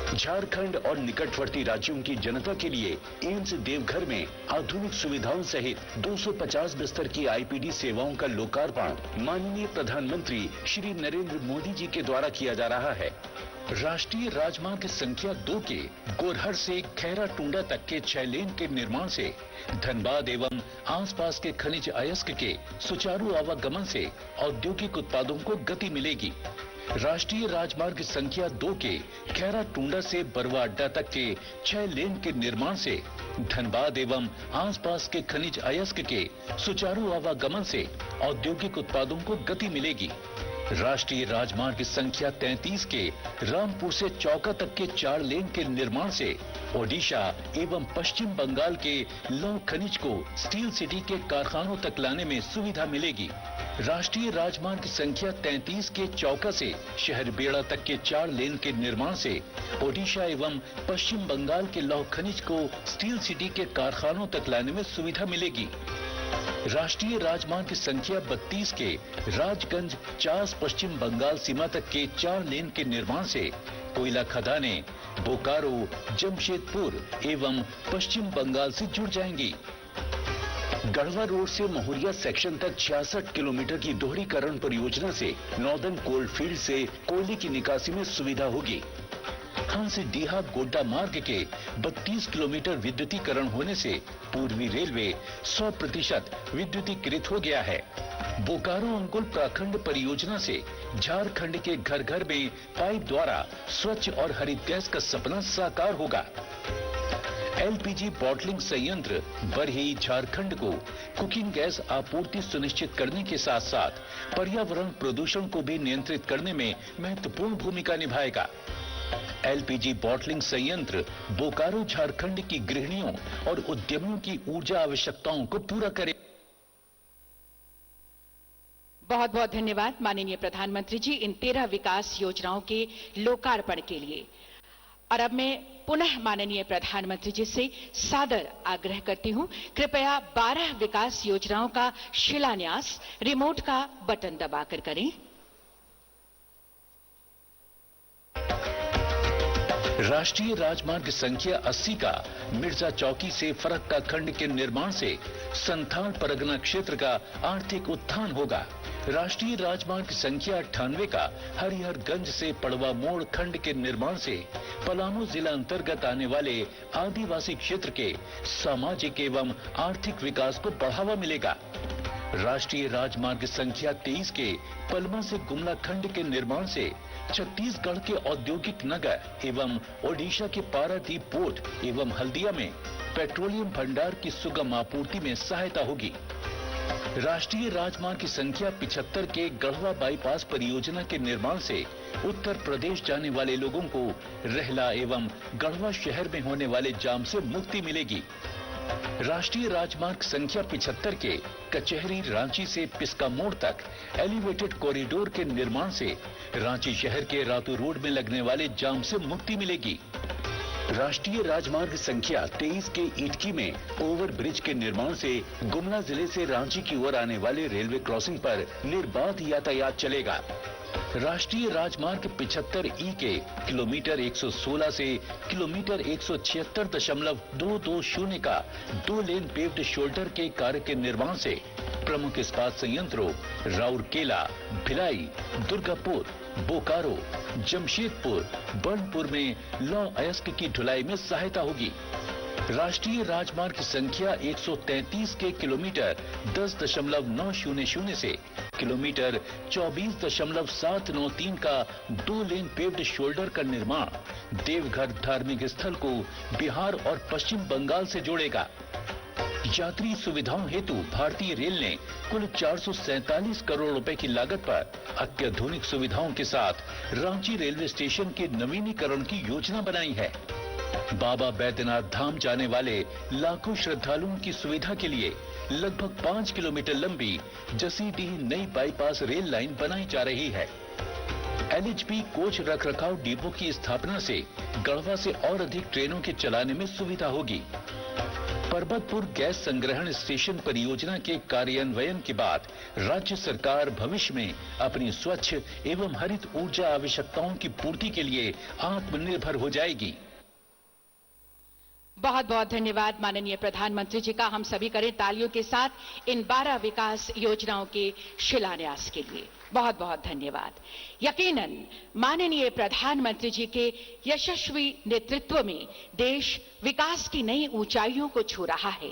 झारखंड और निकटवर्ती राज्यों की जनता के लिए एम्स देवघर में आधुनिक सुविधाओं सहित 250 बिस्तर की आईपीडी सेवाओं का लोकार्पण माननीय प्रधानमंत्री श्री नरेंद्र मोदी जी के द्वारा किया जा रहा है। राष्ट्रीय राजमार्ग संख्या 2 के गोरहर से खैरा टूंडा तक के 6 लेन के निर्माण से धनबाद एवं आसपास के खनिज अयस्क के सुचारू आवागमन से औद्योगिक उत्पादों को गति मिलेगी। राष्ट्रीय राजमार्ग संख्या 2 के खैरा टूंडा से बरवा अड्डा तक के 6 लेन के निर्माण से धनबाद एवं आसपास के खनिज अयस्क के सुचारू आवागमन से औद्योगिक उत्पादों को गति मिलेगी। राष्ट्रीय राजमार्ग संख्या 33 के रामपुर से चौका तक के 4 लेन के निर्माण से ओडिशा एवं पश्चिम बंगाल के लौह खनिज को स्टील सिटी के कारखानों तक लाने में सुविधा मिलेगी। राष्ट्रीय राजमार्ग संख्या 33 के चौका से शहर बेड़ा तक के 4 लेन के निर्माण से ओडिशा एवं पश्चिम बंगाल के लौह खनिज को स्टील सिटी के कारखानों तक लाने में सुविधा मिलेगी। राष्ट्रीय राजमार्ग संख्या 32 के राजगंज चास पश्चिम बंगाल सीमा तक के 4 लेन के निर्माण से कोयला खदानें बोकारो, जमशेदपुर एवं पश्चिम बंगाल से जुड़ जाएंगी। गढ़वा रोड से महुरिया सेक्शन तक 66 किलोमीटर की दोहरीकरण परियोजना से नॉर्दर्न कोल फील्ड से कोयले की निकासी में सुविधा होगी। हंसडीहा गोड्डा मार्ग के 32 किलोमीटर विद्युतीकरण होने से पूर्वी रेलवे 100% विद्युतीकृत हो गया है। बोकारो अंकुल प्राखंड परियोजना से झारखंड के घर घर में पाइप द्वारा स्वच्छ और हरित गैस का सपना साकार होगा। एलपीजी बॉटलिंग संयंत्र बरही झारखंड को कुकिंग गैस आपूर्ति सुनिश्चित करने के साथ साथ पर्यावरण प्रदूषण को भी नियंत्रित करने में महत्वपूर्ण भूमिका निभाएगा। एलपीजी बॉटलिंग संयंत्र बोकारो झारखंड की गृहिणियों और उद्यमियों की ऊर्जा आवश्यकताओं को पूरा करे। बहुत बहुत धन्यवाद माननीय प्रधानमंत्री जी इन 13 विकास योजनाओं के लोकार्पण के लिए। और अब मैं पुनः माननीय प्रधानमंत्री जी से सादर आग्रह करती हूं, कृपया 12 विकास योजनाओं का शिलान्यास रिमोट का बटन दबाकर करें। राष्ट्रीय राजमार्ग संख्या 80 का मिर्जा चौकी से फरक्का खंड के निर्माण से संथाल परगना क्षेत्र का आर्थिक उत्थान होगा। राष्ट्रीय राजमार्ग संख्या 98 का हरिहरगंज से पड़वा मोड़ खंड के निर्माण से पलामू जिला अंतर्गत आने वाले आदिवासी क्षेत्र के सामाजिक एवं आर्थिक विकास को बढ़ावा मिलेगा। राष्ट्रीय राजमार्ग संख्या 23 के पलमा से गुमला खंड के निर्माण से छत्तीसगढ़ के औद्योगिक नगर एवं ओडिशा के पारादीप पोर्ट एवं हल्दिया में पेट्रोलियम भंडार की सुगम आपूर्ति में सहायता होगी। राष्ट्रीय राजमार्ग संख्या 75 के गढ़वा बाईपास परियोजना के निर्माण से उत्तर प्रदेश जाने वाले लोगों को रहला एवं गढ़वा शहर में होने वाले जाम से मुक्ति मिलेगी। राष्ट्रीय राजमार्ग संख्या 75 के कचहरी रांची से पिस्का मोड़ तक एलिवेटेड कॉरिडोर के निर्माण से रांची शहर के रातू रोड में लगने वाले जाम से मुक्ति मिलेगी। राष्ट्रीय राजमार्ग संख्या 23 के इटकी में ओवर ब्रिज के निर्माण से गुमला जिले से रांची की ओर आने वाले रेलवे क्रॉसिंग पर निर्बाध यातायात चलेगा। राष्ट्रीय राजमार्ग 75 ई के किलोमीटर 116 से किलोमीटर 176.220 का 2 लेन पेव्ड शोल्डर के कार्य के निर्माण से प्रमुख इस्पात संयंत्रों राउरकेला, भिलाई, दुर्गापुर, बोकारो, जमशेदपुर, बर्नपुर में लौह अयस्क की ढुलाई में सहायता होगी। राष्ट्रीय राजमार्ग संख्या 133 के किलोमीटर 10.900 से किलोमीटर 24.793 का 2 लेन पेव्ड शोल्डर का निर्माण देवघर धार्मिक स्थल को बिहार और पश्चिम बंगाल से जोड़ेगा। यात्री सुविधाओं हेतु भारतीय रेल ने कुल 447 करोड़ रुपए की लागत पर अत्याधुनिक सुविधाओं के साथ रांची रेलवे स्टेशन के नवीनीकरण की योजना बनाई है। बाबा बैद्यनाथ धाम जाने वाले लाखों श्रद्धालुओं की सुविधा के लिए लगभग 5 किलोमीटर लंबी जसीडीह नई बाईपास रेल लाइन बनाई जा रही है। एलएचबी कोच रखरखाव डिपो की स्थापना से गढ़वा से और अधिक ट्रेनों के चलाने में सुविधा होगी। परबतपुर गैस संग्रहण स्टेशन परियोजना के कार्यान्वयन के बाद राज्य सरकार भविष्य में अपनी स्वच्छ एवं हरित ऊर्जा आवश्यकताओं की पूर्ति के लिए आत्मनिर्भर हो जाएगी। बहुत बहुत धन्यवाद माननीय प्रधानमंत्री जी का। हम सभी करें तालियों के साथ इन 12 विकास योजनाओं के शिलान्यास के लिए। बहुत बहुत धन्यवाद। यकीनन माननीय प्रधानमंत्री जी के यशस्वी नेतृत्व में देश विकास की नई ऊंचाइयों को छू रहा है।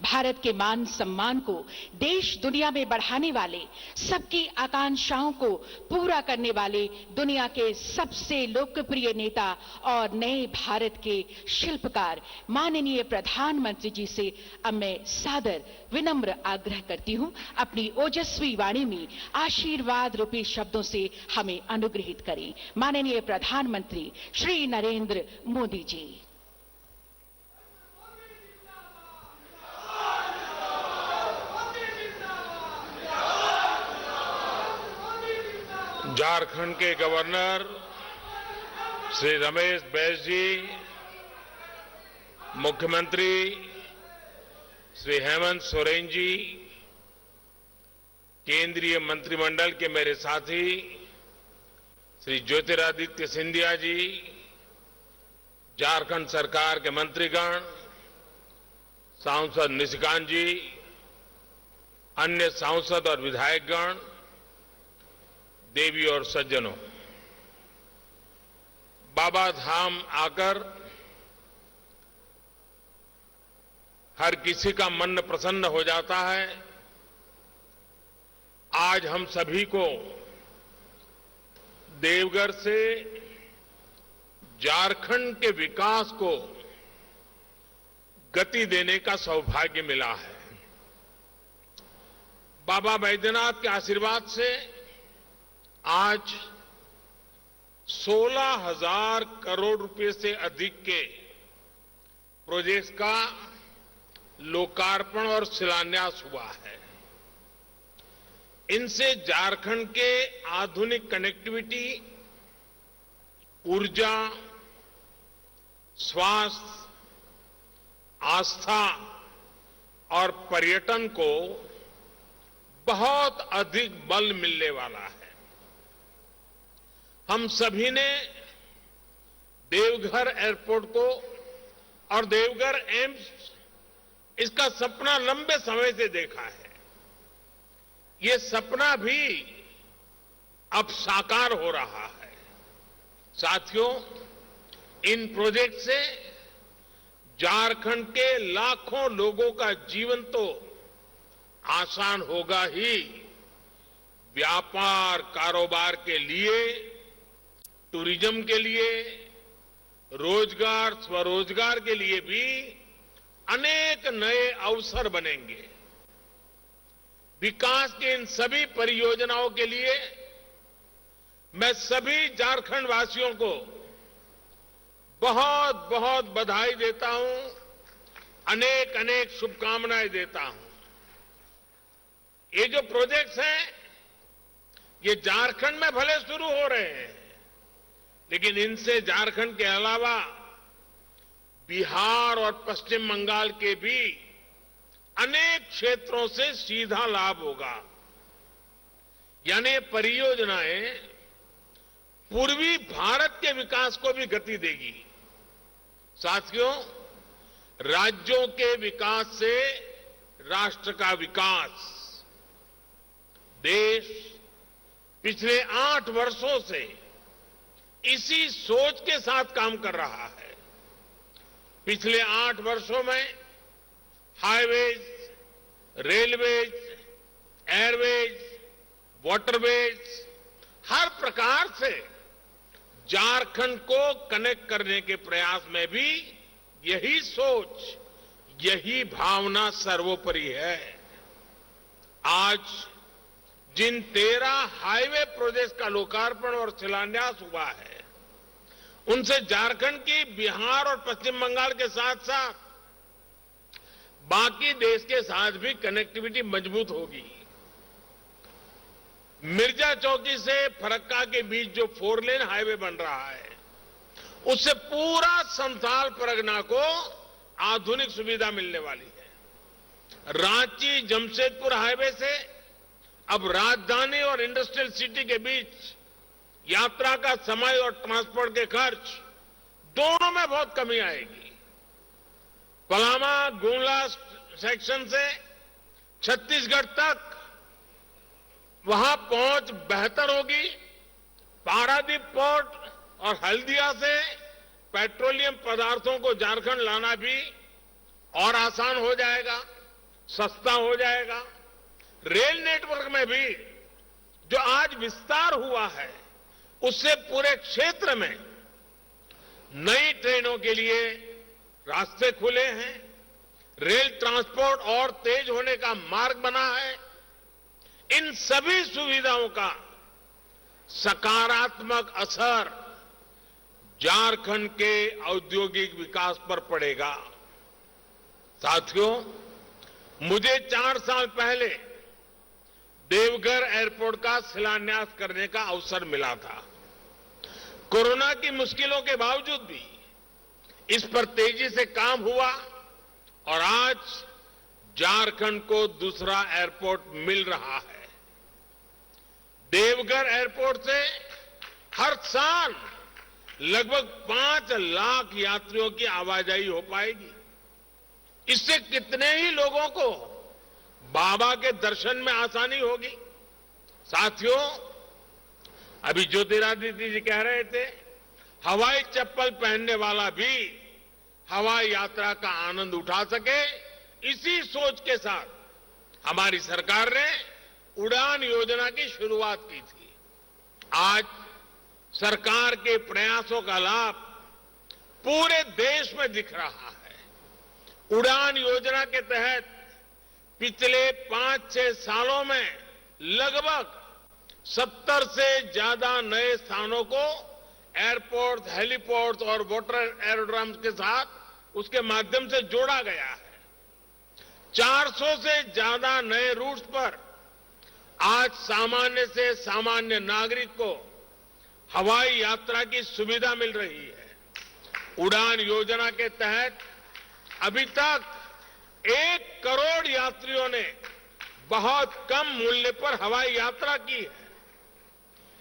भारत के मान सम्मान को देश दुनिया में बढ़ाने वाले, सबकी आकांक्षाओं को पूरा करने वाले दुनिया के सबसे लोकप्रिय नेता और नए भारत के शिल्पकार माननीय प्रधानमंत्री जी से अब मैं सादर विनम्र आग्रह करती हूं, अपनी ओजस्वी वाणी में आशीर्वाद आशीर्वाद रूपी शब्दों से हमें अनुग्रहित करें। माननीय प्रधानमंत्री श्री नरेंद्र मोदी जी। झारखंड के गवर्नर श्री रमेश बैस जी, मुख्यमंत्री श्री हेमंत सोरेन जी, केंद्रीय मंत्रिमंडल के मेरे साथी श्री ज्योतिरादित्य सिंधिया जी, झारखंड सरकार के मंत्रीगण, सांसद निशिकांत जी, अन्य सांसद और विधायकगण, देवी और सज्जनों, बाबा धाम आकर हर किसी का मन प्रसन्न हो जाता है। आज हम सभी को देवघर से झारखंड के विकास को गति देने का सौभाग्य मिला है। बाबा बैद्यनाथ के आशीर्वाद से आज 16,000 करोड़ रुपए से अधिक के प्रोजेक्ट्स का लोकार्पण और शिलान्यास हुआ है। इनसे झारखंड के आधुनिक कनेक्टिविटी, ऊर्जा, स्वास्थ्य, आस्था और पर्यटन को बहुत अधिक बल मिलने वाला है। हम सभी ने देवघर एयरपोर्ट को और देवघर एम्स, इसका सपना लंबे समय से देखा है। ये सपना भी अब साकार हो रहा है। साथियों, इन प्रोजेक्ट से झारखंड के लाखों लोगों का जीवन तो आसान होगा ही, व्यापार कारोबार के लिए, टूरिज्म के लिए, रोजगार स्वरोजगार के लिए भी अनेक नए अवसर बनेंगे। विकास की इन सभी परियोजनाओं के लिए मैं सभी झारखंड वासियों को बहुत बहुत बधाई देता हूं, अनेक अनेक शुभकामनाएं देता हूं। ये जो प्रोजेक्ट्स हैं, ये झारखंड में भले शुरू हो रहे हैं, लेकिन इनसे झारखंड के अलावा बिहार और पश्चिम बंगाल के भी अनेक क्षेत्रों से सीधा लाभ होगा। यानी परियोजनाएं पूर्वी भारत के विकास को भी गति देगी। साथियों, राज्यों के विकास से राष्ट्र का विकास, देश पिछले 8 वर्षों से इसी सोच के साथ काम कर रहा है। पिछले 8 वर्षों में हाईवेज, रेलवेज, एयरवेज, वाटरवेज, हर प्रकार से झारखंड को कनेक्ट करने के प्रयास में भी यही सोच, यही भावना सर्वोपरि है। आज जिन 13 हाईवे प्रोजेक्ट का लोकार्पण और शिलान्यास हुआ है, उनसे झारखंड की बिहार और पश्चिम बंगाल के साथ साथ बाकी देश के साथ भी कनेक्टिविटी मजबूत होगी। मिर्जा चौकी से फरक्का के बीच जो 4 लेन हाईवे बन रहा है, उससे पूरा संथाल परगना को आधुनिक सुविधा मिलने वाली है। रांची जमशेदपुर हाईवे से अब राजधानी और इंडस्ट्रियल सिटी के बीच यात्रा का समय और ट्रांसपोर्ट के खर्च दोनों में बहुत कमी आएगी। पलामा गुंडला सेक्शन से छत्तीसगढ़ तक वहां पहुंच बेहतर होगी। पारादीप पोर्ट और हल्दिया से पेट्रोलियम पदार्थों को झारखंड लाना भी और आसान हो जाएगा, सस्ता हो जाएगा। रेल नेटवर्क में भी जो आज विस्तार हुआ है, उससे पूरे क्षेत्र में नई ट्रेनों के लिए रास्ते खुले हैं, रेल ट्रांसपोर्ट और तेज होने का मार्ग बना है। इन सभी सुविधाओं का सकारात्मक असर झारखंड के औद्योगिक विकास पर पड़ेगा। साथियों, मुझे 4 साल पहले देवघर एयरपोर्ट का शिलान्यास करने का अवसर मिला था। कोरोना की मुश्किलों के बावजूद भी इस पर तेजी से काम हुआ और आज झारखंड को दूसरा एयरपोर्ट मिल रहा है। देवघर एयरपोर्ट से हर साल लगभग 5 लाख यात्रियों की आवाजाही हो पाएगी। इससे कितने ही लोगों को बाबा के दर्शन में आसानी होगी। साथियों, अभी ज्योतिरादित्य जी कह रहे थे, हवाई चप्पल पहनने वाला भी हवाई यात्रा का आनंद उठा सके, इसी सोच के साथ हमारी सरकार ने उड़ान योजना की शुरुआत की थी। आज सरकार के प्रयासों का लाभ पूरे देश में दिख रहा है। उड़ान योजना के तहत पिछले 5-6 सालों में लगभग 70 से ज्यादा नए स्थानों को एयरपोर्ट, हेलीपोर्ट और वाटर एरोड्रम्स के साथ उसके माध्यम से जोड़ा गया है। 400 से ज्यादा नए रूट्स पर आज सामान्य से सामान्य नागरिक को हवाई यात्रा की सुविधा मिल रही है। उड़ान योजना के तहत अभी तक 1 करोड़ यात्रियों ने बहुत कम मूल्य पर हवाई यात्रा की है।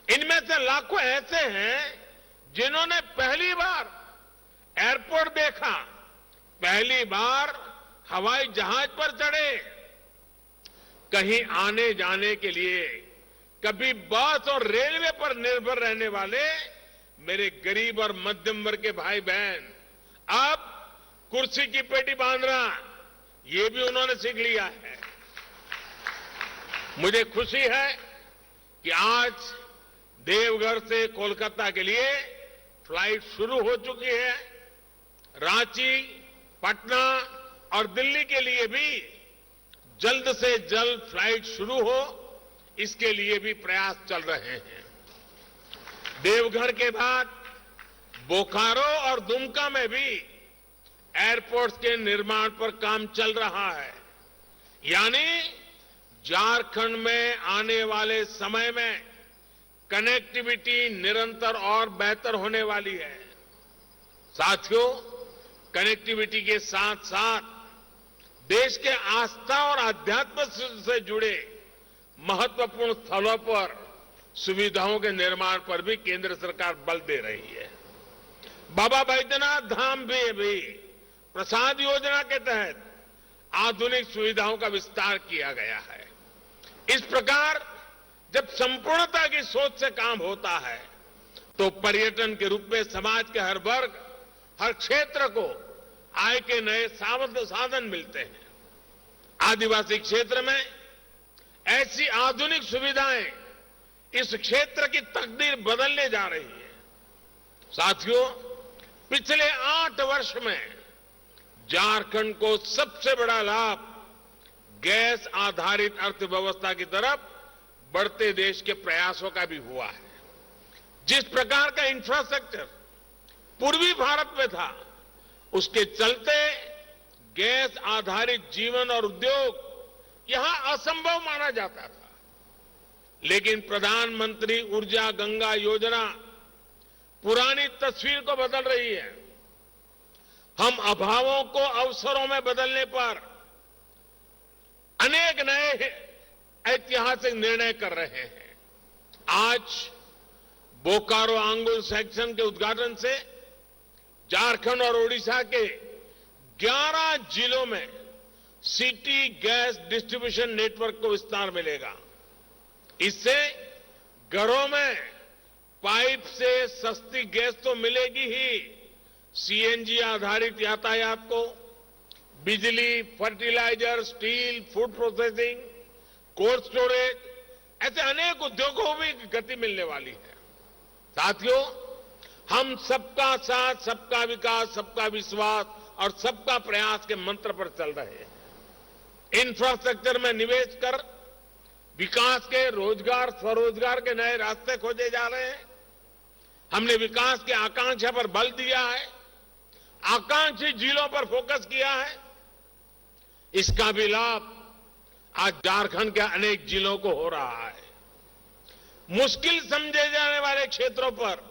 इनमें से लाखों ऐसे हैं जिन्होंने पहली बार एयरपोर्ट देखा, पहली बार हवाई जहाज पर चढ़े। कहीं आने जाने के लिए कभी बस और रेलवे पर निर्भर रहने वाले मेरे गरीब और मध्यम वर्ग के भाई बहन अब कुर्सी की पेटी बांधना ये भी उन्होंने सीख लिया है। मुझे खुशी है कि आज देवघर से कोलकाता के लिए फ्लाइट शुरू हो चुकी है। रांची, पटना और दिल्ली के लिए भी जल्द से जल्द फ्लाइट शुरू हो, इसके लिए भी प्रयास चल रहे हैं। देवघर के बाद बोकारो और दुमका में भी एयरपोर्ट्स के निर्माण पर काम चल रहा है। यानी झारखंड में आने वाले समय में कनेक्टिविटी निरंतर और बेहतर होने वाली है। साथियों, कनेक्टिविटी के साथ साथ देश के आस्था और आध्यात्म से जुड़े महत्वपूर्ण स्थलों पर सुविधाओं के निर्माण पर भी केंद्र सरकार बल दे रही है। बाबा बैद्यनाथ धाम भी प्रसाद योजना के तहत आधुनिक सुविधाओं का विस्तार किया गया है। इस प्रकार जब संपूर्णता की सोच से काम होता है तो पर्यटन के रूप में समाज के हर वर्ग, हर क्षेत्र को आय के नए साधन मिलते हैं। आदिवासी क्षेत्र में ऐसी आधुनिक सुविधाएं इस क्षेत्र की तकदीर बदलने जा रही है। साथियों, पिछले 8 वर्ष में झारखंड को सबसे बड़ा लाभ गैस आधारित अर्थव्यवस्था की तरफ बढ़ते देश के प्रयासों का भी हुआ है। जिस प्रकार का इंफ्रास्ट्रक्चर पूर्वी भारत में था, उसके चलते गैस आधारित जीवन और उद्योग यहां असंभव माना जाता था। लेकिन प्रधानमंत्री ऊर्जा गंगा योजना पुरानी तस्वीर को बदल रही है। हम अभावों को अवसरों में बदलने पर अनेक नए ऐतिहासिक निर्णय कर रहे हैं। आज बोकारो आंगुल सेक्शन के उद्घाटन से झारखंड और ओडिशा के 11 जिलों में सिटी गैस डिस्ट्रीब्यूशन नेटवर्क को विस्तार मिलेगा। इससे घरों में पाइप से सस्ती गैस तो मिलेगी ही, सीएनजी आधारित यातायात को बिजली, fertiliser, steel, food processing, cold storage, ऐसे अनेक उद्योगों को भी गति मिलने वाली है। साथियों, हम सबका साथ, सबका विकास, सबका विश्वास और सबका प्रयास के मंत्र पर चल रहे हैं। इंफ्रास्ट्रक्चर में निवेश कर विकास के रोजगार स्वरोजगार के नए रास्ते खोजे जा रहे हैं। हमने विकास की आकांक्षा पर बल दिया है, आकांक्षी जिलों पर फोकस किया है। इसका भी लाभ आज झारखंड के अनेक जिलों को हो रहा है। मुश्किल समझे जाने वाले क्षेत्रों पर,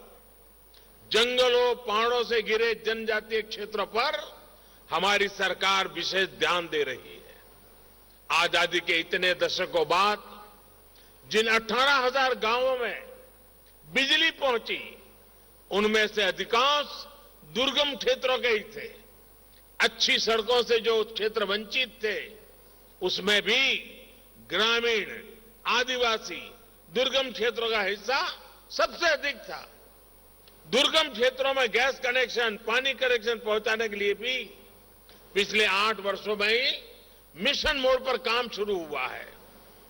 जंगलों पहाड़ों से घिरे जनजातीय क्षेत्रों पर हमारी सरकार विशेष ध्यान दे रही है। आजादी के इतने दशकों बाद जिन 18,000 गांवों में बिजली पहुंची, उनमें से अधिकांश दुर्गम क्षेत्रों के ही थे। अच्छी सड़कों से जो क्षेत्र वंचित थे, उसमें भी ग्रामीण, आदिवासी, दुर्गम क्षेत्रों का हिस्सा सबसे अधिक था। दुर्गम क्षेत्रों में गैस कनेक्शन, पानी कनेक्शन पहुंचाने के लिए भी पिछले 8 वर्षों में ही मिशन मोड पर काम शुरू हुआ है।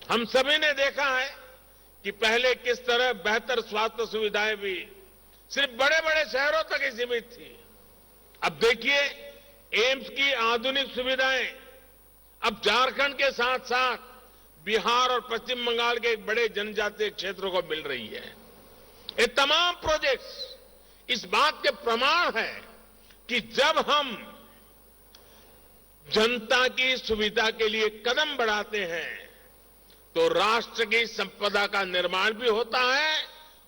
हम सभी ने देखा है कि पहले किस तरह बेहतर स्वास्थ्य सुविधाएं भी सिर्फ बड़े बड़े शहरों तक ही सीमित थी। अब देखिए, एम्स की आधुनिक सुविधाएं अब झारखंड के साथ साथ बिहार और पश्चिम बंगाल के एक बड़े जनजातीय क्षेत्रों को मिल रही है। ये तमाम प्रोजेक्ट्स इस बात के प्रमाण है कि जब हम जनता की सुविधा के लिए कदम बढ़ाते हैं तो राष्ट्र की संपदा का निर्माण भी होता है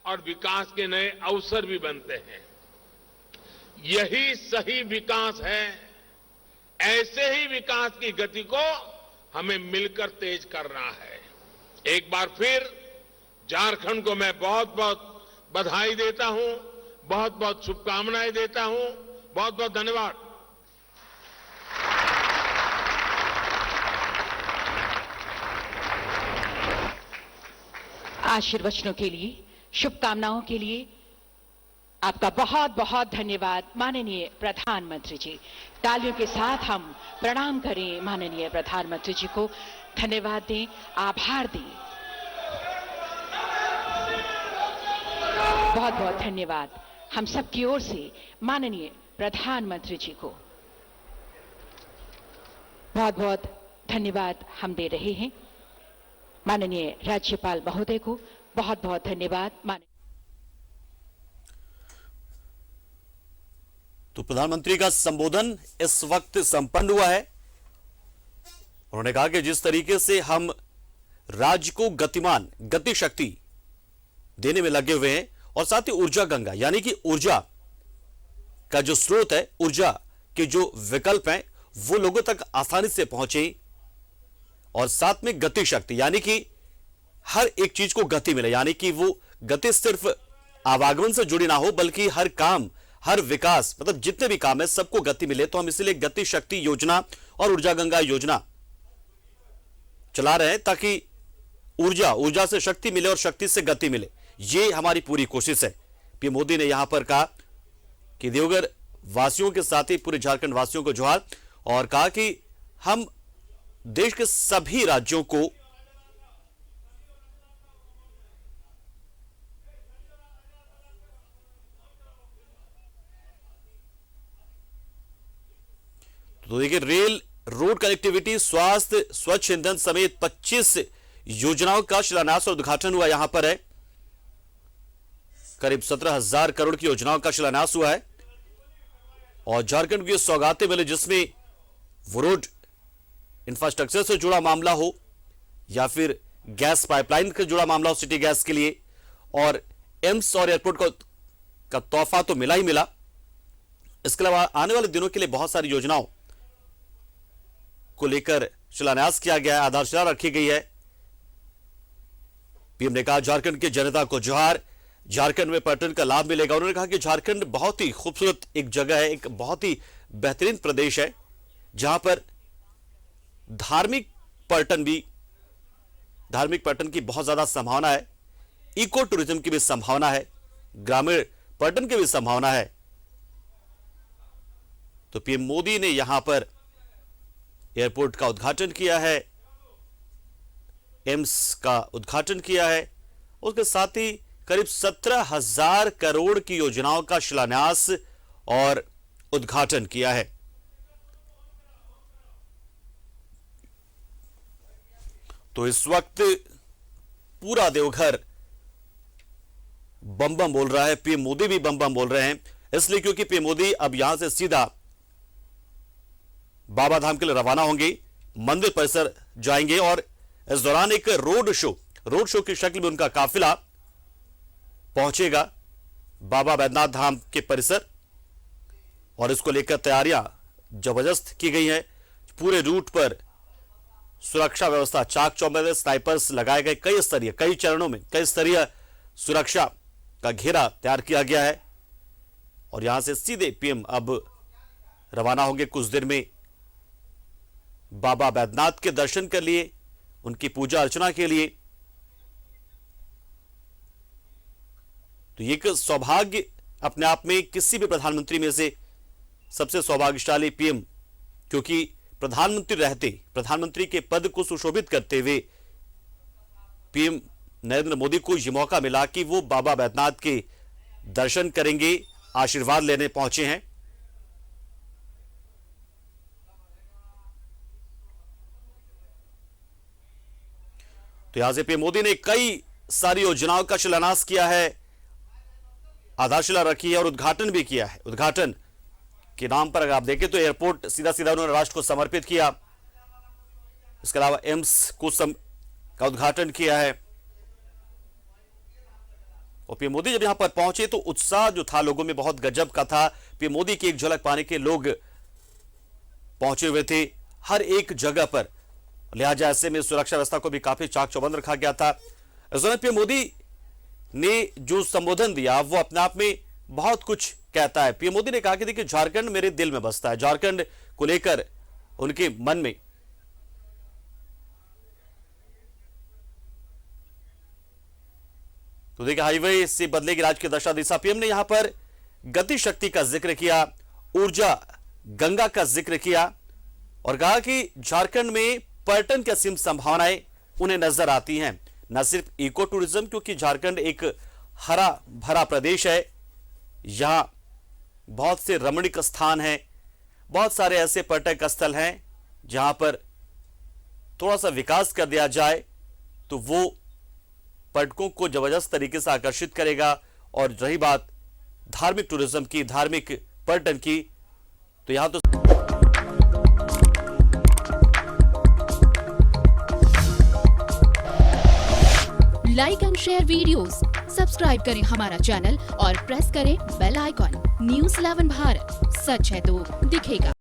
और विकास के नए अवसर भी बनते हैं। यही सही विकास है। ऐसे ही विकास की गति को हमें मिलकर तेज करना है। एक बार फिर झारखंड को मैं बहुत बहुत बधाई देता हूं, बहुत बहुत शुभकामनाएं देता हूं। बहुत बहुत धन्यवाद। आशीर्वचनों के लिए, शुभकामनाओं के लिए आपका बहुत बहुत धन्यवाद माननीय प्रधानमंत्री जी। तालियों के साथ हम प्रणाम करें माननीय प्रधानमंत्री जी को, धन्यवाद दें, आभार दें। बहुत बहुत धन्यवाद हम सबकी ओर से माननीय प्रधानमंत्री जी को। बहुत बहुत धन्यवाद हम दे रहे हैं माननीय राज्यपाल महोदय को। बहुत बहुत धन्यवाद। तो प्रधानमंत्री का संबोधन इस वक्त संपन्न हुआ है। उन्होंने कहा कि जिस तरीके से हम राज्य को गतिमान, गति शक्ति देने में लगे हुए हैं और साथ ही ऊर्जा गंगा यानी कि ऊर्जा का जो स्रोत है, ऊर्जा के जो विकल्प हैं, वो लोगों तक आसानी से पहुंचे और साथ में गति शक्ति यानी कि हर एक चीज को गति मिले, यानी कि वो गति सिर्फ आवागमन से जुड़ी ना हो बल्कि हर काम, हर विकास, मतलब जितने भी काम है सबको गति मिले। तो हम इसलिए गति शक्ति योजना और ऊर्जा गंगा योजना चला रहे हैं ताकि ऊर्जा से शक्ति मिले और शक्ति से गति मिले। ये हमारी पूरी कोशिश है। पीएम मोदी ने यहां पर कहा कि देवघर वासियों के साथ ही पूरे झारखंड वासियों को जोहार और कहा कि हम देश के सभी राज्यों को तो देखिए, रेल, रोड कनेक्टिविटी, स्वास्थ्य, स्वच्छ ईंधन समेत 25 योजनाओं का शिलान्यास और उद्घाटन हुआ। यहां पर है करीब 17,000 करोड़ की योजनाओं का शिलान्यास हुआ है और झारखंड को ये सौगातें मिले जिसमें वो रोड इंफ्रास्ट्रक्चर से जुड़ा मामला हो या फिर गैस पाइपलाइन से जुड़ा मामला हो सिटी गैस के लिए, और एम्स और एयरपोर्ट का तोहफा तो मिला ही मिला। इसके अलावा आने वाले दिनों के लिए बहुत सारी योजनाओं को लेकर शिलान्यास किया गया है, आधारशिला रखी गई है। पीएम ने कहा झारखंड की जनता को जोहार, झारखंड में पर्यटन का लाभ मिलेगा। उन्होंने कहा कि झारखंड बहुत ही खूबसूरत एक जगह है, एक बहुत ही बेहतरीन प्रदेश है जहां पर धार्मिक पर्यटन की बहुत ज्यादा संभावना है, इको टूरिज्म की भी संभावना है, ग्रामीण पर्यटन की भी संभावना है। तो पीएम मोदी ने यहां पर एयरपोर्ट का उद्घाटन किया है, एम्स का उद्घाटन किया है, उसके साथ ही करीब 17,000 करोड़ की योजनाओं का शिलान्यास और उद्घाटन किया है। तो इस वक्त पूरा देवघर बम बम बोल रहा है, पीएम मोदी भी बम बम बोल रहे हैं, इसलिए क्योंकि पीएम मोदी अब यहां से सीधा बाबा धाम के लिए रवाना होंगे, मंदिर परिसर जाएंगे और इस दौरान एक रोड शो की शक्ल में उनका काफिला पहुंचेगा बाबा बैद्यनाथ धाम के परिसर और इसको लेकर तैयारियां जबरदस्त की गई हैं। पूरे रूट पर सुरक्षा व्यवस्था चाक चौबंद, स्नाइपर्स लगाए गए, कई चरणों में कई स्तरीय सुरक्षा का घेरा तैयार किया गया है और यहां से सीधे पीएम अब रवाना होंगे कुछ देर में बाबा बैद्यनाथ के दर्शन के लिए, उनकी पूजा अर्चना के लिए। तो ये एक सौभाग्य अपने आप में किसी भी प्रधानमंत्री में से सबसे सौभाग्यशाली पीएम, क्योंकि प्रधानमंत्री रहते, प्रधानमंत्री के पद को सुशोभित करते हुए पीएम नरेंद्र मोदी को यह मौका मिला कि वो बाबा बैद्यनाथ के दर्शन करेंगे, आशीर्वाद लेने पहुंचे हैं। तो यहां से पीएम मोदी ने कई सारी योजनाओं का शिलान्यास किया है, आधारशिला रखी है और उद्घाटन भी किया है। उद्घाटन के नाम पर अगर आप देखें तो एयरपोर्ट सीधा उन्होंने राष्ट्र को समर्पित किया, इसके अलावा एम्स का उद्घाटन किया है। और पीएम मोदी जब यहां पर पहुंचे तो उत्साह जो था लोगों में बहुत गजब का था। पीएम मोदी की एक झलक पाने के लोग पहुंचे हुए थे हर एक जगह पर, लिहाजा ऐसे में सुरक्षा व्यवस्था को भी काफी चाक चौबंद रखा गया था। इस दौरान पीएम मोदी ने जो संबोधन दिया वो अपने आप में बहुत कुछ कहता है। पीएम मोदी ने कहा कि देखिए झारखंड मेरे दिल में बसता है, झारखंड को लेकर उनके मन में तो देखिए हाईवे से बदलेगी राज्य की दशा दिशा। पीएम ने यहां पर गति शक्ति का जिक्र किया, ऊर्जा गंगा का जिक्र किया और कहा कि झारखंड में पर्यटन की असीम संभावनाएं उन्हें नजर आती हैं। न सिर्फ इको टूरिज्म, क्योंकि झारखंड एक हरा भरा प्रदेश है, यहां बहुत से रमणीक स्थान हैं, बहुत सारे ऐसे पर्यटक स्थल हैं जहां पर थोड़ा सा विकास कर दिया जाए तो वो पर्यटकों को जबरदस्त तरीके से आकर्षित करेगा। और रही बात धार्मिक टूरिज्म की, धार्मिक पर्यटन की, तो यहां तो like and share videos, subscribe करें हमारा चैनल और प्रेस करें बेल आइकॉन। न्यूज़ 11 भारत, सच है तो दिखेगा।